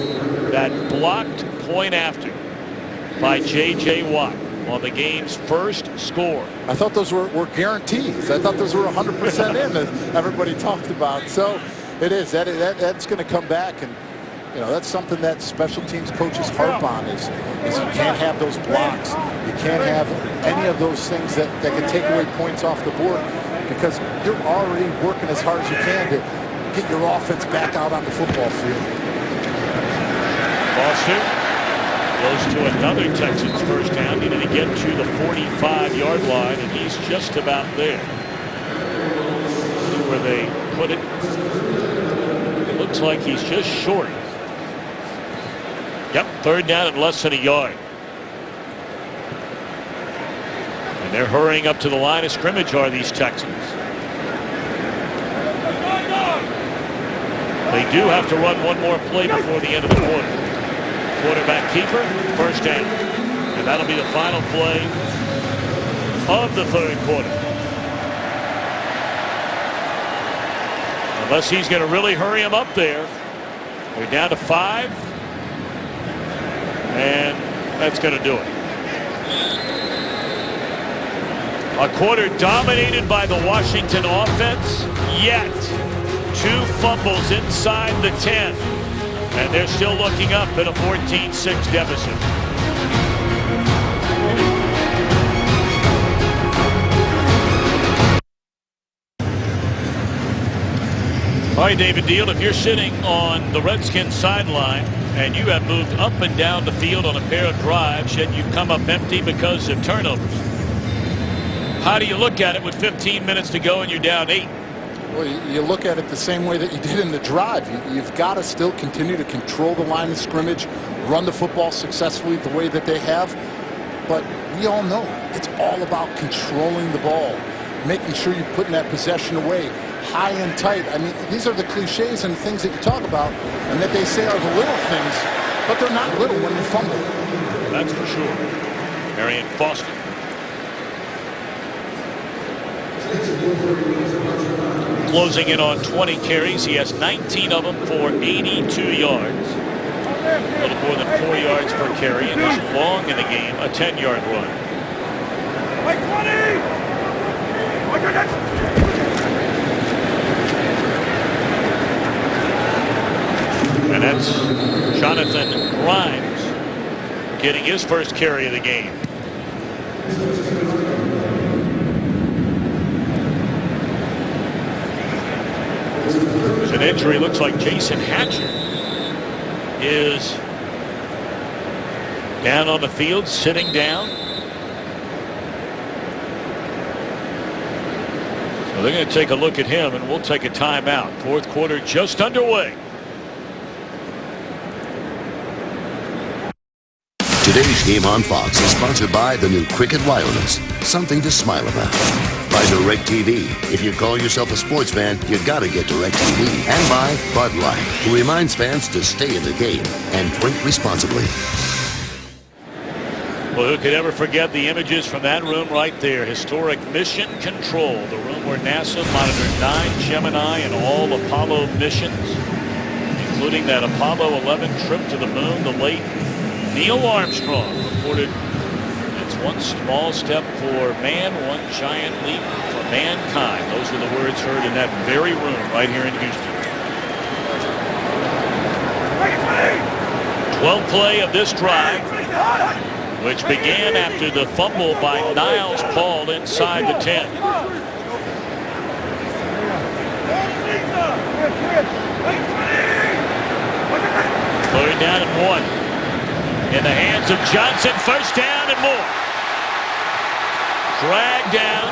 B: that blocked point after by J.J. Watt on the game's first score.
D: I thought those were guarantees. I thought those were 100% in, as everybody talked about. So it is. That's going to come back. And you know, that's something that special teams coaches harp on is you can't have those blocks. You can't have any of those things that can take away points off the board, because you're already working as hard as you can to get your offense back out on the football field.
B: Foster goes to another Texans first down. He didn't get to the 45-yard line, and he's just about there. See where they put it. It looks like he's just short. Yep, third down and less than a yard. And they're hurrying up to the line of scrimmage, are these Texans. They do have to run one more play before the end of the quarter. Quarterback keeper, first down. And that'll be the final play of the third quarter. Unless he's going to really hurry him up there. We're down to 5. And that's going to do it. A quarter dominated by the Washington offense, yet 2 fumbles inside the 10. And they're still looking up at a 14-6 deficit. All right, David Deal, if you're sitting on the Redskins sideline and you have moved up and down the field on a pair of drives, yet you've come up empty because of turnovers, how do you look at it with 15 minutes to go and you're down 8?
D: Well, you look at it the same way that you did in the drive. You've got to still continue to control the line of scrimmage, run the football successfully the way that they have. But we all know it's all about controlling the ball, making sure you're putting that possession away, high and tight. I mean, these are the cliches and things that you talk about and that they say are the little things, but they're not little when you fumble.
B: That's for sure. Marion Foster. Closing in on 20 carries. He has 19 of them for 82 yards. A little more than 4 yards per carry, and he's long in the game, a 10-yard run. And that's Jonathan Grimes getting his first carry of the game. There's an injury. Looks like Jason Hatcher is down on the field, sitting down. So they're going to take a look at him, and we'll take a timeout. Fourth quarter just underway.
A: Today's game on Fox is sponsored by the new Cricket Wireless. Something to smile about. By DirecTV. If you call yourself a sports fan, you gotta get DirecTV. And by Bud Light, who reminds fans to stay in the game and drink responsibly.
B: Well, who could ever forget the images from that room right there? Historic Mission Control, the room where NASA monitored 9 Gemini and all Apollo missions, including that Apollo 11 trip to the moon. The late Neil Armstrong reported, "It's one small step for man, one giant leap for mankind." Those were the words heard in that very room right here in Houston. 12th play of this drive, which began after the fumble by Niles Paul inside the 10. Third down and 1. In the hands of Johnson. First down and more. Drag down.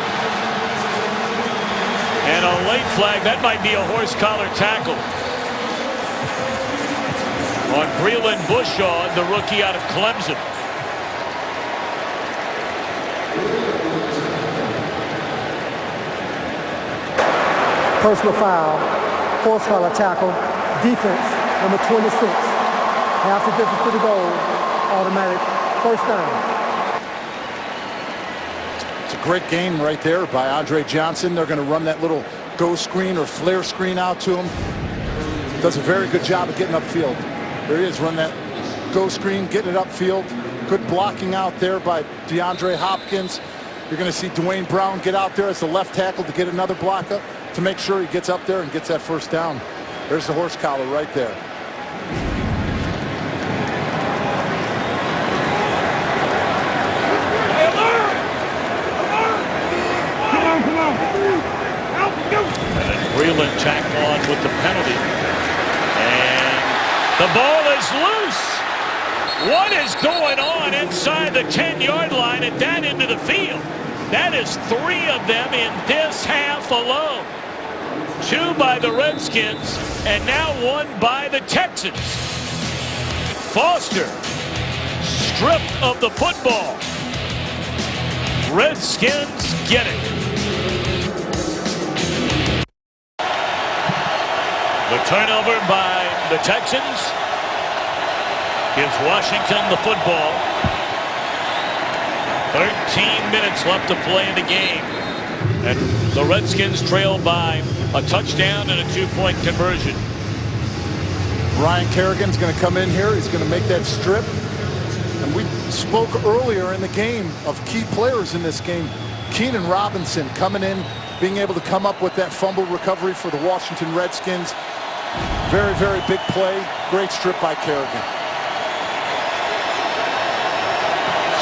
B: And a late flag. That might be a horse collar tackle on Breland Bushaw, the rookie out of Clemson.
E: Personal foul, horse collar tackle, defense, number 26. Half the distance to the goal, automatic first down.
D: It's a great game right there by Andre Johnson. They're going to run that little go screen or flare screen out to him. Does a very good job of getting upfield. There he is, run that go screen, getting it upfield. Good blocking out there by DeAndre Hopkins. You're going to see Dwayne Brown get out there as the left tackle to get another block up to make sure he gets up there and gets that first down. There's the horse collar right there.
B: And Breland tacked on with the penalty. And the ball is loose. What is going on inside the 10-yard line at that end of the field? That is 3 of them in this half alone. 2 by the Redskins, and now 1 by the Texans. Foster stripped of the football. Redskins get it. The turnover by the Texans gives Washington the football. 13 minutes left to play in the game, and the Redskins trail by a touchdown and a 2-point conversion.
D: Ryan Kerrigan's going to come in here. He's going to make that strip. And we spoke earlier in the game of key players in this game. Keenan Robinson coming in, being able to come up with that fumble recovery for the Washington Redskins. Very, very big play. Great strip by Kerrigan.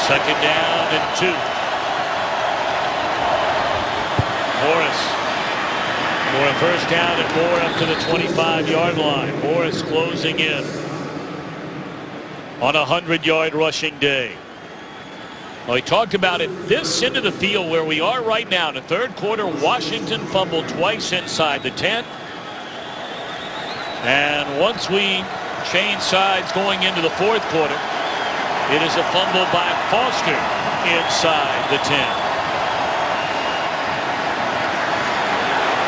B: Second down and 2. Morris for a first down and more up to the 25-yard line. Morris closing in on a 100-yard rushing day. Well, he talked about it this end of the field where we are right now. In the third quarter, Washington fumbled twice inside the 10. And once we change sides going into the fourth quarter, it is a fumble by Foster inside the 10.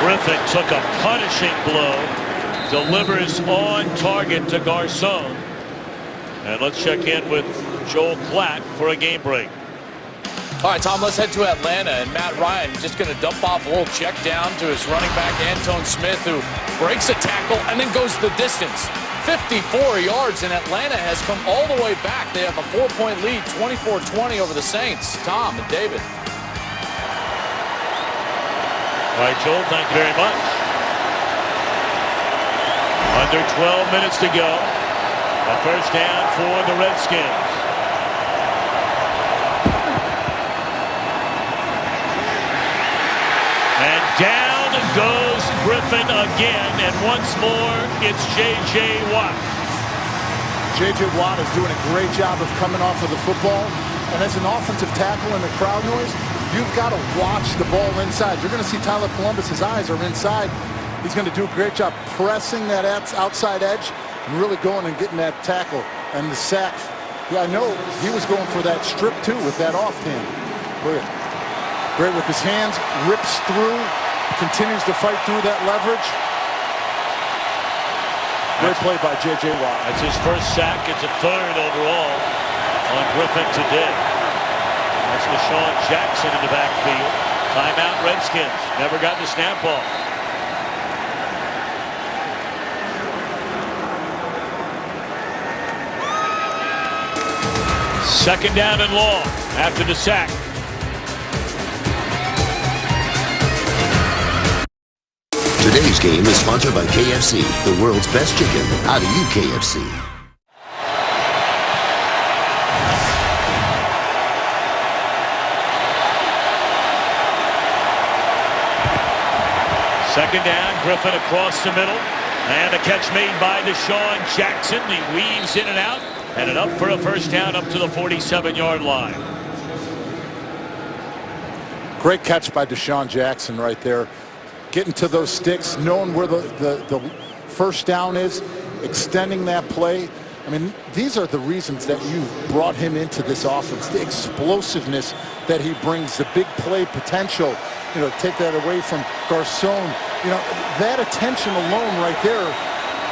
B: Griffin took a punishing blow, delivers on target to Garcon. And let's check in with Joel Klatt for a game break.
G: All right, Tom, let's head to Atlanta, and Matt Ryan just going to dump off a little check down to his running back, Antone Smith, who breaks a tackle and then goes the distance. 54 yards, and Atlanta has come all the way back. They have a 4-point lead, 24-20 over the Saints. Tom and David.
B: All right, Joel, thank you very much. Under 12 minutes to go. A first down for the Redskins. And down goes Griffin again, and once more, it's J.J. Watt.
D: J.J. Watt is doing a great job of coming off of the football. And as an offensive tackle in the crowd noise, you've got to watch the ball inside. You're going to see Tyler Columbus's eyes are inside. He's going to do a great job pressing that outside edge and really going and getting that tackle and the sack. Yeah, I know he was going for that strip too with that off hand. Great with his hands, rips through, continues to fight through that leverage. Great play by J.J. Watt.
B: That's his first sack. It's a third overall on Griffin today. That's Deshaun Jackson in the backfield. Timeout Redskins. Never got the snap ball. Second down and long after the sack.
A: Today's game is sponsored by KFC, the world's best chicken. How do you KFC?
B: Second down, Griffin across the middle. And a catch made by Deshaun Jackson. He weaves in and out. And it up for a first down up to the 47-yard line.
D: Great catch by Deshaun Jackson right there. Getting to those sticks, knowing where the first down is, extending that play. I mean, these are the reasons that you brought him into this offense. The explosiveness that he brings, the big play potential. You know, take that away from Garcon. You know, that attention alone right there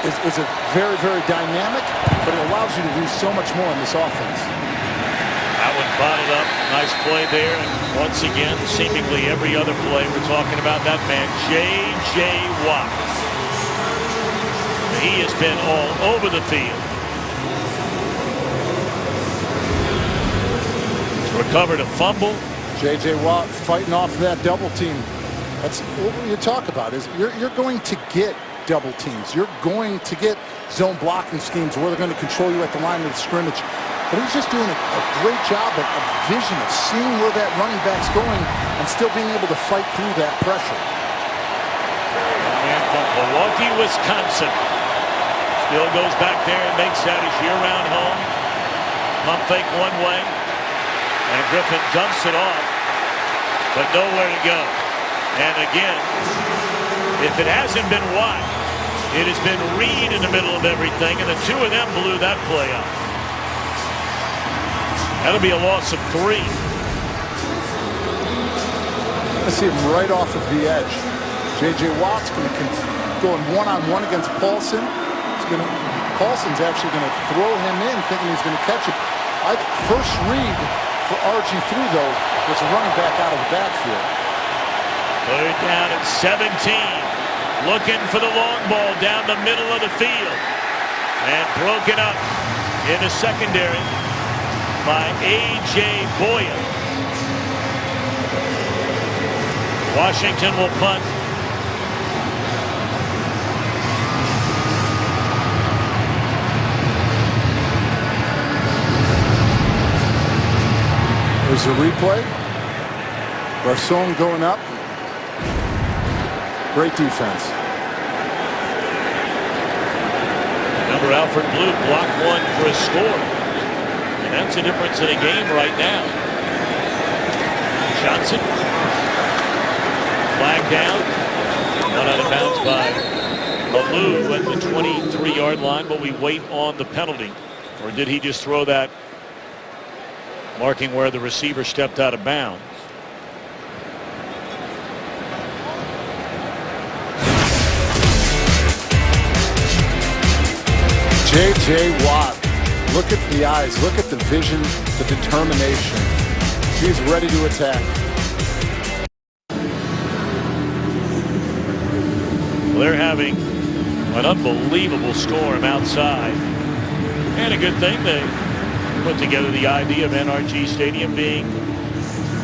D: is a very, very dynamic, but it allows you to do so much more in this offense.
B: That one bottled up. Nice play there. And once again, seemingly every other play, we're talking about that man, J.J. Watt. He has been all over the field. Recovered a fumble.
D: J.J. Watt fighting off that double team. That's what you talk about, is you're going to get double teams. You're going to get zone blocking schemes where they're going to control you at the line of the scrimmage. But he's just doing a great job of vision, of seeing where that running back's going and still being able to fight through that pressure.
B: And from Milwaukee, Wisconsin. Still goes back there and makes that his year-round home. Pump fake one way. And Griffin dumps it off, but nowhere to go. And again, if it hasn't been Watt, it has been Reed in the middle of everything, and the two of them blew that play up. That'll be a loss of 3.
D: I see him right off of the edge. J.J. Watt's going to go in one-on-one against Paulson. Paulson's actually going to throw him in, thinking he's going to catch it. First read for RG3, though, was a running back out of the backfield.
B: Third down at 17. Looking for the long ball down the middle of the field. And broken up in the secondary by A.J. Boyer. Washington will punt.
D: There's a replay. Garcon going up. Great defense.
B: Remember, Alfred Blue blocked one for a score. And that's the difference in a game right now. Johnson. Flag down. One out of bounds by Malou at the 23-yard line, but we wait on the penalty. Or did he just throw that, marking where the receiver stepped out of bounds?
D: J.J. Watt, look at the eyes, look at the vision, the determination. He's ready to attack.
B: Well, they're having an unbelievable storm outside. And a good thing they put together the idea of NRG Stadium being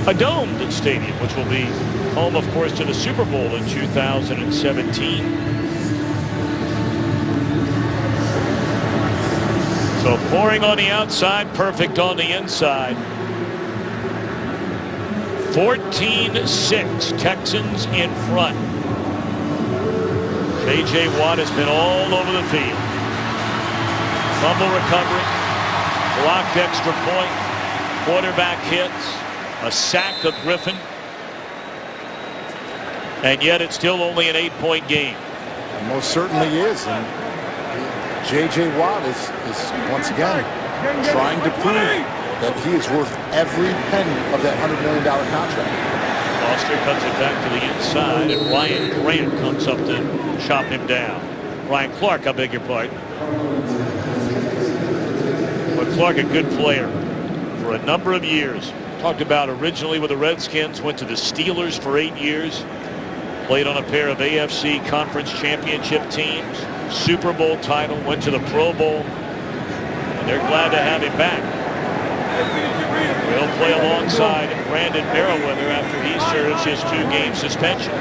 B: a domed stadium, which will be home, of course, to the Super Bowl in 2017. So pouring on the outside, perfect on the inside. 14-6, Texans in front. J.J. Watt has been all over the field. Fumble recovery, blocked extra point, quarterback hits, a sack of Griffin, and yet it's still only an 8-point game.
D: It most certainly is. And J.J. Watt is once again trying to prove that he is worth every penny of that $100 million contract.
B: Foster cuts it back to the inside, and Ryan Grant comes up to chop him down. Ryan Clark, I beg your pardon. But Clark, a good player for a number of years. Talked about originally with the Redskins, went to the Steelers for 8 years. Played on a pair of AFC Conference Championship teams. Super Bowl title, went to the Pro Bowl. And they're glad to have him back. Will play alongside Brandon Merriweather after he serves his 2-game suspension.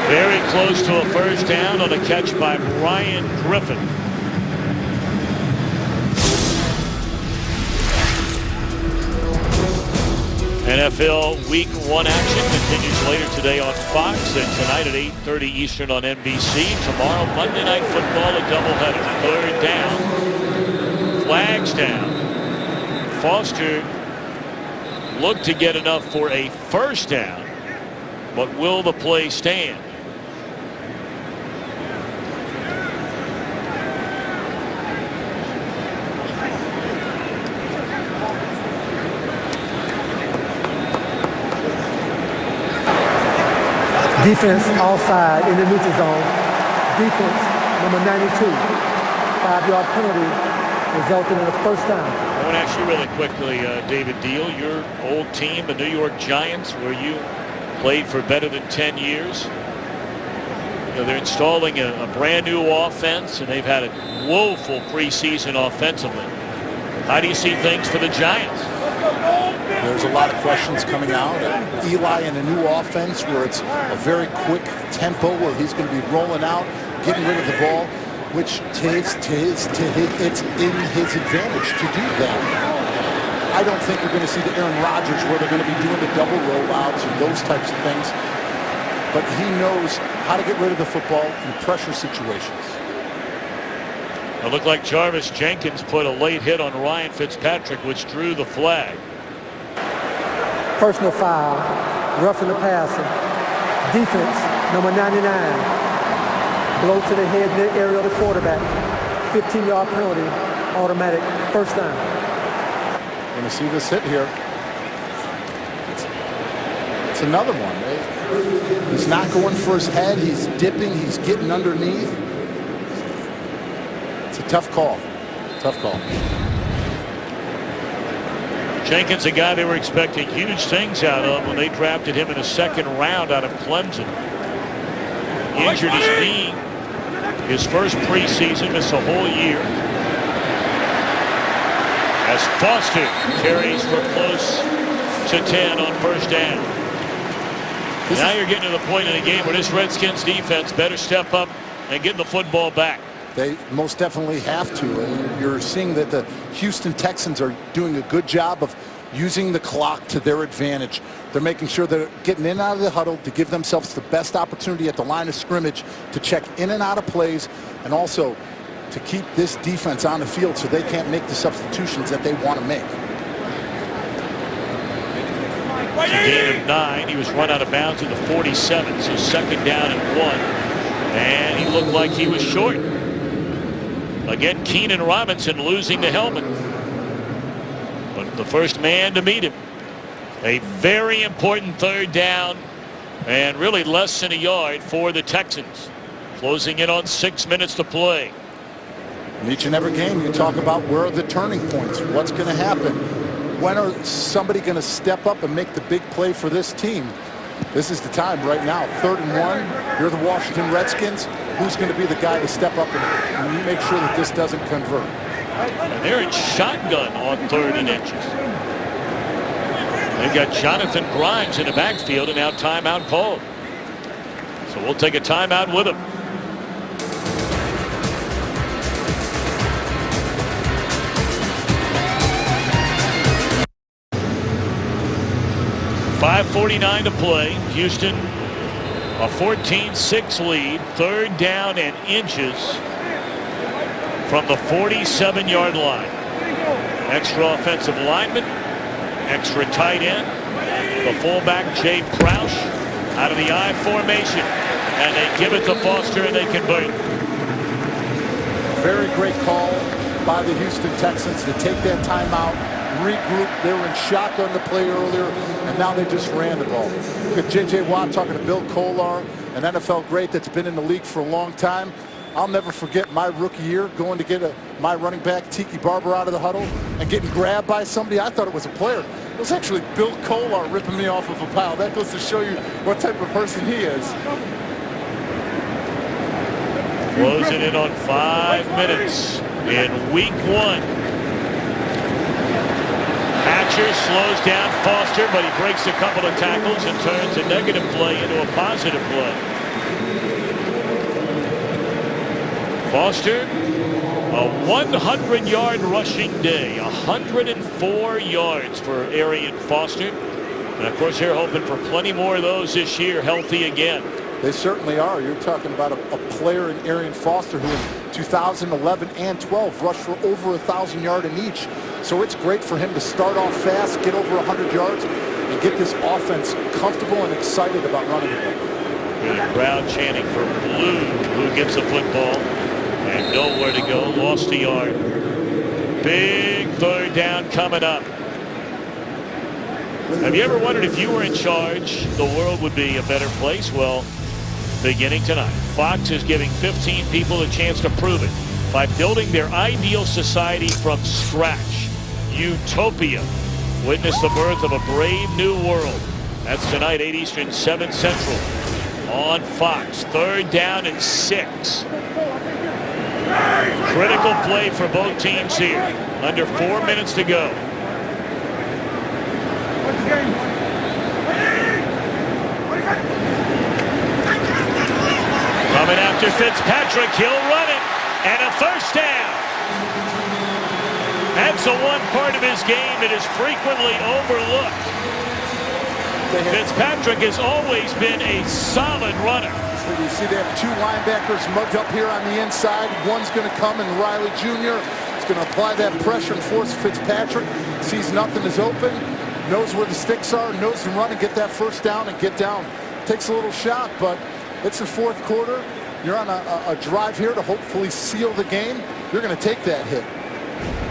B: Very close to a first down on a catch by Brian Griffin. NFL Week 1 action continues later today on Fox and tonight at 8:30 Eastern on NBC. Tomorrow, Monday Night Football, a doubleheader. Third down. Flags down. Foster looked to get enough for a first down, but will the play stand?
E: Defense offside in the neutral zone. Defense number 92. 5-yard penalty resulting in a first down.
B: I want to ask you really quickly, David Deal, your old team, the New York Giants, where you played for better than 10 years. You know, they're installing a brand new offense, and they've had a woeful preseason offensively. How do you see things for the Giants?
D: There's a lot of questions coming out. Eli in a new offense where it's a very quick tempo where he's going to be rolling out, getting rid of the ball, which it's in his advantage to do that. I don't think you're going to see the Aaron Rodgers where they're going to be doing the double rollouts or those types of things. But he knows how to get rid of the football in pressure situations.
B: It looked like Jarvis Jenkins put a late hit on Ryan Fitzpatrick, which drew the flag.
E: Personal foul, roughing the passer. Defense, number 99. Blow to the head mid area of the quarterback. 15-yard penalty, automatic first down.
D: Going to see this hit here. It's another one. He's not going for his head. He's dipping. He's getting underneath. It's a tough call. Tough call.
B: Jenkins, a guy they were expecting huge things out of when they drafted him in the second round out of Clemson. He injured his knee his first preseason, missed a whole year. As Foster carries for close to 10 on first down. Now you're getting to the point in the game where this Redskins defense better step up and get the football back.
D: They most definitely have to. And you're seeing that the Houston Texans are doing a good job of using the clock to their advantage. They're making sure they're getting in and out of the huddle to give themselves the best opportunity at the line of scrimmage to check in and out of plays, and also to keep this defense on the field so they can't make the substitutions that they want to make.
B: It's a gain of 9. He was run out of bounds at the 47, so second down and 1. And he looked like he was short. Again, Keenan Robinson losing the helmet. But the first man to meet him. A very important third down and really less than a yard for the Texans. Closing in on 6 minutes to play.
D: In each and every game you talk about where are the turning points. What's going to happen? When are somebody going to step up and make the big play for this team? This is the time right now. 3rd and 1. You're the Washington Redskins. Who's going to be the guy to step up and make sure that this doesn't convert?
B: And they're in shotgun on 3rd and inches. They've got Jonathan Grimes in the backfield, and now timeout called. So we'll take a timeout with him. .549 to play. Houston a 14-6 lead. 3rd down and inches from the 47-yard line. Extra offensive lineman, extra tight end. The fullback Jay Crouch out of the I formation, and they give it to Foster and they convert.
D: Very great call by the Houston Texans to take that timeout, regroup. They were in shotgun the play earlier, and now they just ran the ball. Look at J.J. Watt talking to Bill Kolar, an NFL great that's been in the league for a long time. I'll never forget my rookie year going to get my running back, Tiki Barber, out of the huddle and getting grabbed by somebody. I thought it was a player. It was actually Bill Kolar ripping me off of a pile. That goes to show you what type of person he is.
B: Closing in on 5 minutes in week 1. Hatcher slows down Foster, but he breaks a couple of tackles and turns a negative play into a positive play. Foster, a 100-yard rushing day, 104 yards for Arian Foster. And of course, they're hoping for plenty more of those this year, healthy again.
D: They certainly are. You're talking about a player in Arian Foster who in 2011 and 12 rushed for over 1,000 yards in each. So it's great for him to start off fast, get over 100 yards, and get this offense comfortable and excited about running the ball.
B: The crowd chanting for Blue, who gets the football. And nowhere to go, lost a yard. Big 3rd down coming up. Have you ever wondered if you were in charge, the world would be a better place? Well, beginning tonight, Fox is giving 15 people a chance to prove it by building their ideal society from scratch. Utopia. Witness the birth of a brave new world. That's tonight, 8 Eastern, 7 Central on Fox. 3rd down and 6. Critical play for both teams here. Under 4 minutes to go. Coming after Fitzpatrick, he'll run it, and a 1st down. That's the one part of his game that is frequently overlooked. Fitzpatrick has always been a solid runner.
D: You see they have 2 linebackers mugged up here on the inside. One's going to come, and Riley Jr. is going to apply that pressure and force Fitzpatrick. Sees nothing is open, knows where the sticks are, knows to run and get that 1st down and get down. Takes a little shot, but it's the 4th quarter. You're on a drive here to hopefully seal the game. You're going to take that hit.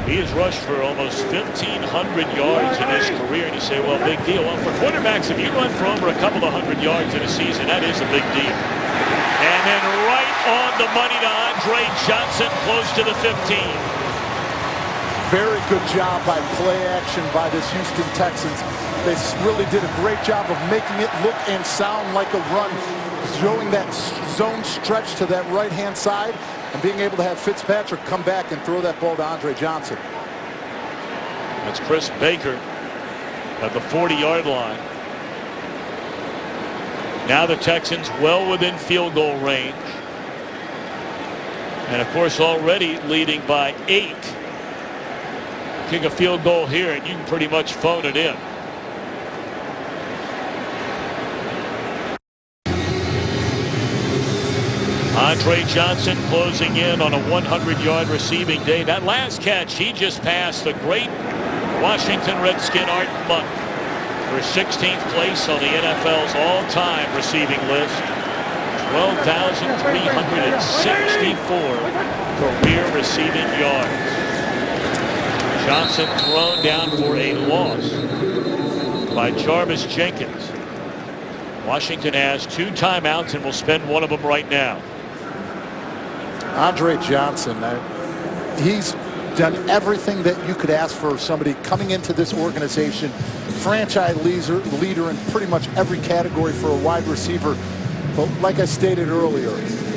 B: He has rushed for almost 1,500 yards in his career, and you say, well, big deal. Well, for quarterbacks, if you run for over a couple of 100 yards in a season, that is a big deal. And then right on the money to Andre Johnson, close to the 15.
D: Very good job by play action by this Houston Texans. They really did a great job of making it look and sound like a run, showing that zone stretch to that right-hand side and being able to have Fitzpatrick come back and throw that ball to Andre Johnson.
B: That's Chris Baker at the 40-yard line. Now the Texans well within field goal range. And of course already leading by 8. Kick a field goal here and you can pretty much phone it in. Andre Johnson closing in on a 100-yard receiving day. That last catch, he just passed the great Washington Redskin Art Monk for 16th place on the NFL's all-time receiving list. 12,364 career receiving yards. Johnson thrown down for a loss by Jarvis Jenkins. Washington has 2 timeouts and will spend one of them right now.
D: Andre Johnson, he's done everything that you could ask for somebody coming into this organization. Franchise leader in pretty much every category for a wide receiver. But like I stated earlier,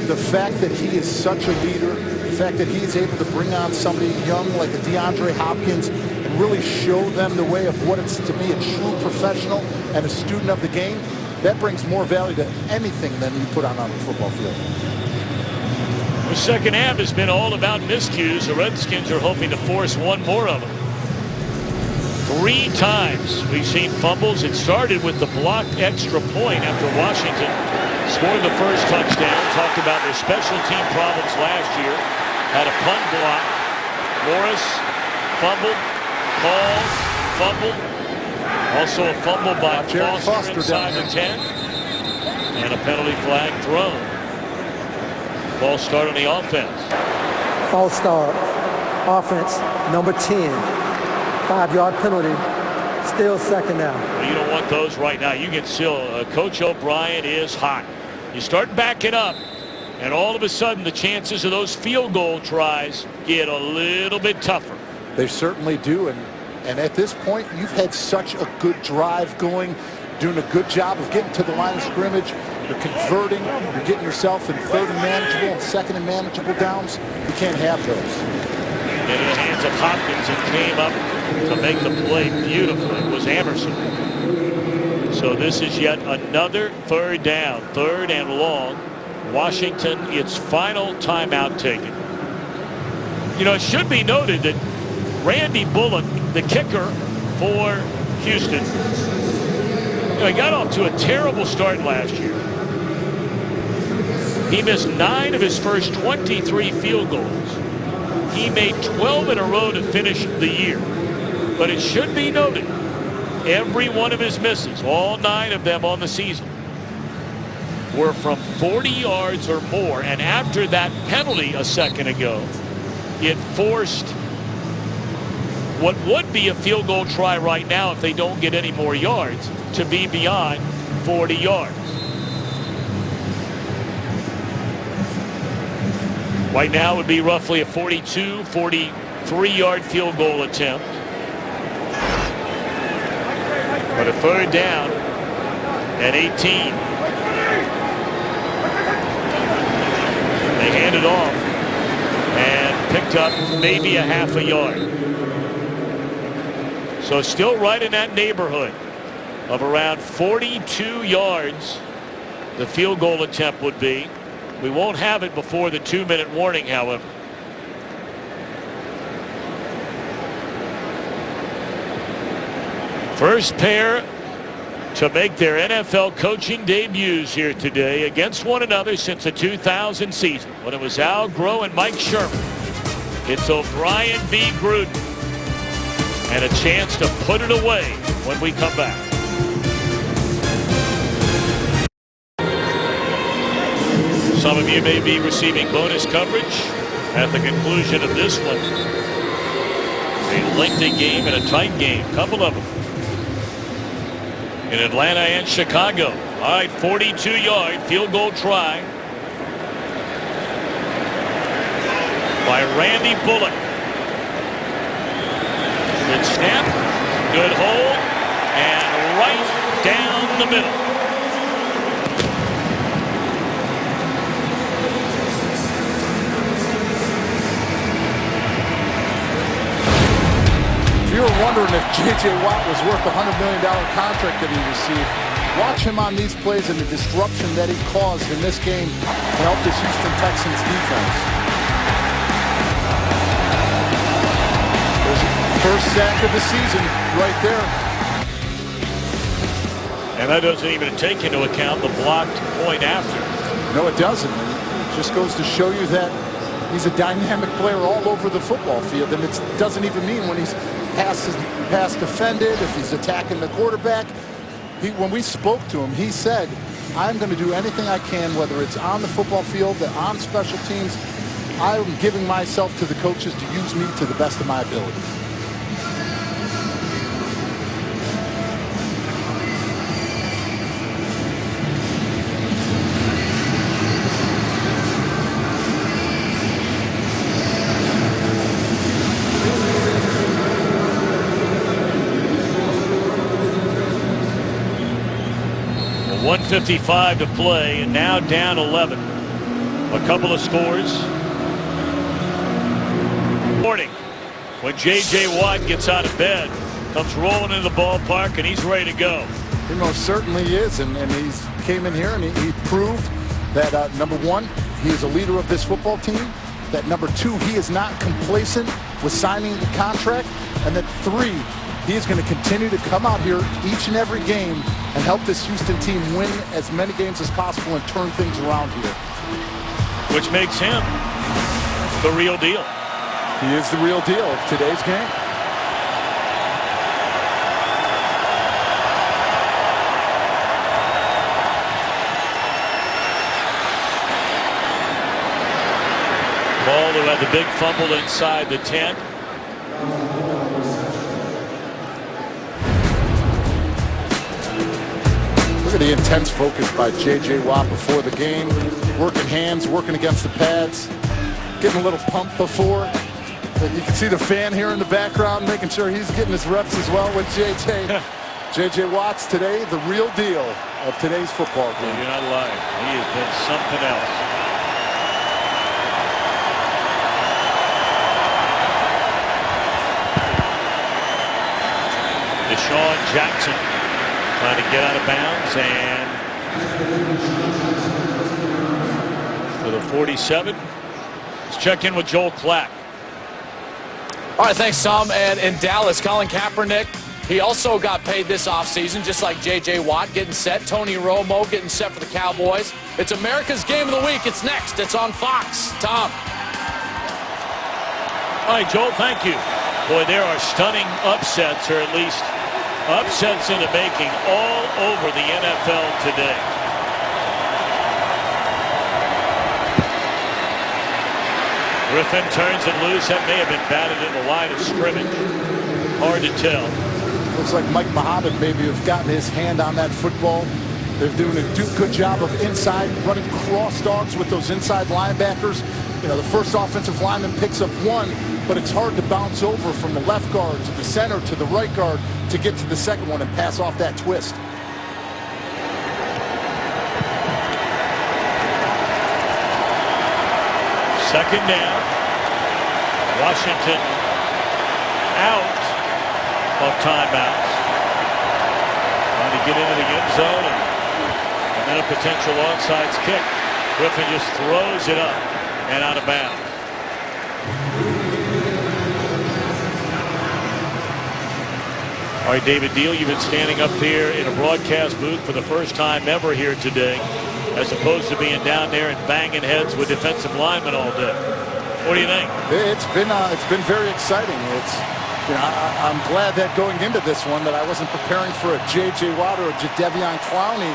D: the fact that he is such a leader, the fact that he is able to bring on somebody young like a DeAndre Hopkins and really show them the way of what it's to be a true professional and a student of the game, that brings more value to anything than you put on the football field.
B: The second half has been all about miscues. The Redskins are hoping to force one more of them. 3 times we've seen fumbles. It started with the blocked extra point after Washington scored the first touchdown. Talked about their special team problems last year. Had a punt block. Morris fumbled. Paul fumbled. Also a fumble by Foster inside the 10. And a penalty flag thrown. False start on the offense.
E: False start. Offense, number 10. 5-yard penalty. Still second down.
B: Well, you don't want those right now. You get still. Coach O'Brien is hot. You start backing up, and all of a sudden the chances of those field goal tries get a little bit tougher.
D: They certainly do. And at this point, you've had such a good drive going, doing a good job of getting to the line of scrimmage, you're converting, you're getting yourself in third and manageable and second and manageable downs. You can't have those.
B: Into the hands of Hopkins, and came up to make the play beautifully was Emerson. So this is yet another third down, third and long. Washington, its final timeout taken. You know, it should be noted that Randy Bullock, the kicker for Houston, you know, he got off to a terrible start last year. He missed 9 of his first 23 field goals. He made 12 in a row to finish the year. But it should be noted, every one of his misses, all 9 of them on the season, were from 40 yards or more. And after that penalty a second ago, it forced what would be a field goal try right now if they don't get any more yards to be beyond 40 yards. Right now it would be roughly a 42, 43-yard field goal attempt. But a third down at 18. They hand it off and picked up maybe a half a yard. So still right in that neighborhood of around 42 yards the field goal attempt would be. We won't have it before the 2-minute warning, however. First pair to make their NFL coaching debuts here today against one another since the 2000 season, when it was Al Groh and Mike Sherman. It's O'Brien v. Gruden, and a chance to put it away when we come back. Some of you may be receiving bonus coverage at the conclusion of this one. A lengthy game and a tight game, couple of them. In Atlanta and Chicago. All right, 42-yard field goal try by Randy Bullock. Good snap, good hold, and right down the middle.
D: If you were wondering if J.J. Watt was worth the $100 million contract that he received, watch him on these plays and the disruption that he caused in this game to help this Houston Texans defense. There's the first sack of the season right there.
B: And that doesn't even take into account the blocked point after.
D: No, it doesn't. It just goes to show you that he's a dynamic player all over the football field, and it doesn't even mean when he's pass defended, if he's attacking the quarterback. When we spoke to him, he said, I'm going to do anything I can, whether it's on the football field, on special teams. I'm giving myself to the coaches to use me to the best of my ability.
B: .155 to play, and now down 11. A couple of scores. Morning, when J.J. Watt gets out of bed, comes rolling into the ballpark, and he's ready to go.
D: He most certainly is, and he came in here and he proved that, number one, he is a leader of this football team, that number two, he is not complacent with signing the contract, and that three, he is going to continue to come out here each and every game and help this Houston team win as many games as possible and turn things around here.
B: Which makes him the real deal.
D: He is the real deal of today's game.
B: Ball who had the big fumble inside the 10.
D: Look at the intense focus by J.J. Watt before the game. Working hands, working against the pads. Getting a little pump before. You can see the fan here in the background making sure he's getting his reps as well with J.J. J.J. Watt's today, the real deal. of today's football game.
B: You're not lying. He has been something else. Deshaun Jackson trying to get out of bounds, and for the 47, let's check in with Joel Klatt.
G: All right, thanks, Tom. And in Dallas, Colin Kaepernick, he also got paid this offseason, just like J.J. Watt getting set. Tony Romo getting set for the Cowboys. It's America's Game of the Week. It's next. It's on Fox. Tom.
B: All right, Joel, thank you. Boy, there are stunning upsets, or at least upsets in the making, all over the NFL today. Griffin turns it loose. That may have been batted in the line of scrimmage. Hard to tell.
D: Looks like Mike Muhammad maybe have gotten his hand on that football. They're doing a good job of inside, running cross dogs with those inside linebackers. You know, the first offensive lineman picks up one, but it's hard to bounce over from the left guard to the center to the right guard to get to the second one and pass off that twist.
B: Second down. Washington out of timeouts. Trying to get into the end zone, and then a potential onside kick. Griffin just throws it up and out of bounds. All right, David Deal, you've been standing up here in a broadcast booth for the first time ever here today, as opposed to being down there and banging heads with defensive linemen all day. What do you think?
D: It's been very exciting. I'm glad that going into this one that I wasn't preparing for a J.J. Watt or a Jadeveon Clowney,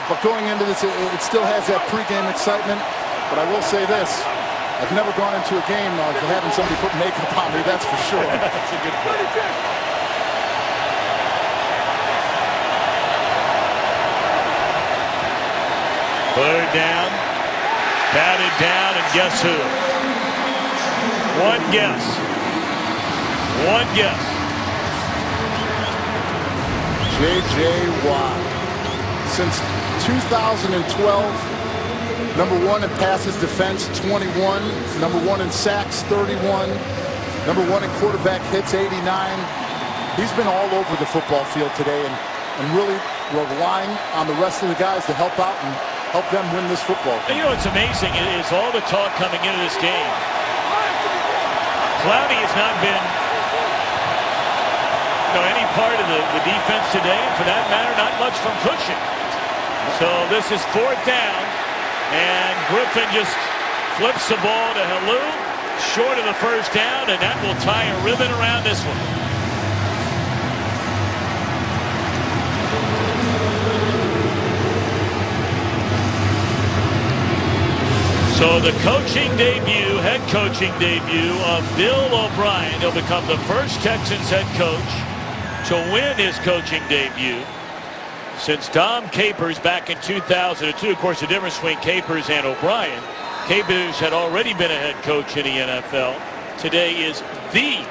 D: but going into this, it still has that pregame excitement. But I will say this: I've never gone into a game having somebody put makeup on me. That's for sure.
B: That's a good point. Third down, batted down, and guess who? One guess. One guess.
D: J.J. Watt. Since 2012, #1 in passes defense, 21. #1 in sacks, 31. #1 in quarterback hits, 89. He's been all over the football field today and really relying on the rest of the guys to help out and help them win this football game.
B: You know, what's amazing is all the talk coming into this game. Clowney has not been, any part of the defense today, and for that matter, not much from Cushing. So this is fourth down, and Griffin just flips the ball to Halou, short of the first down, and that will tie a ribbon around this one. So the coaching debut, head coaching debut of Bill O'Brien. He'll become the first Texans head coach to win his coaching debut since Dom Capers back in 2002. Of course, the difference between Capers and O'Brien, Capers had already been a head coach in the NFL. Today is the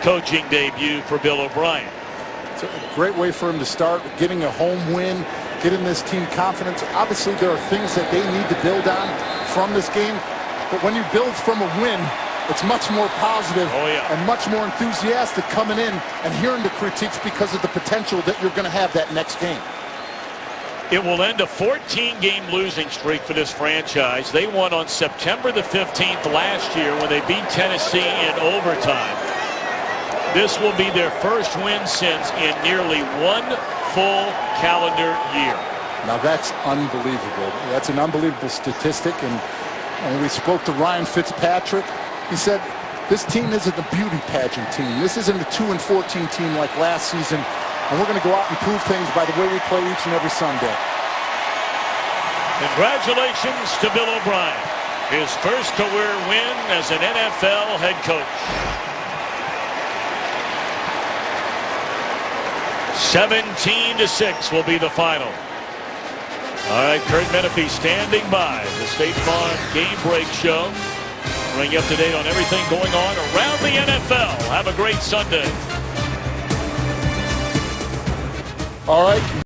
B: coaching debut for Bill O'Brien.
D: It's a great way for him to start, getting a home win, getting this team confidence. Obviously, there are things that they need to build on from this game, but when you build from a win, it's much more positive and much more enthusiastic coming in and hearing the critiques because of the potential that you're going to have that next game.
B: It will end a 14-game losing streak for this franchise. They won on September the 15th last year when they beat Tennessee in overtime. This will be their first win since in nearly one full calendar year.
D: Now that's unbelievable. That's an unbelievable statistic. And when we spoke to Ryan Fitzpatrick, he said this team isn't a beauty pageant team. This isn't a 2-14 team like last season. And we're going to go out and prove things by the way we play each and every Sunday.
B: Congratulations to Bill O'Brien. His first career win as an NFL head coach. 17-6 will be the final. All right, Kurt Menefee standing by the State Farm Game Break Show. Bring you up to date on everything going on around the NFL. Have a great Sunday.
F: All right.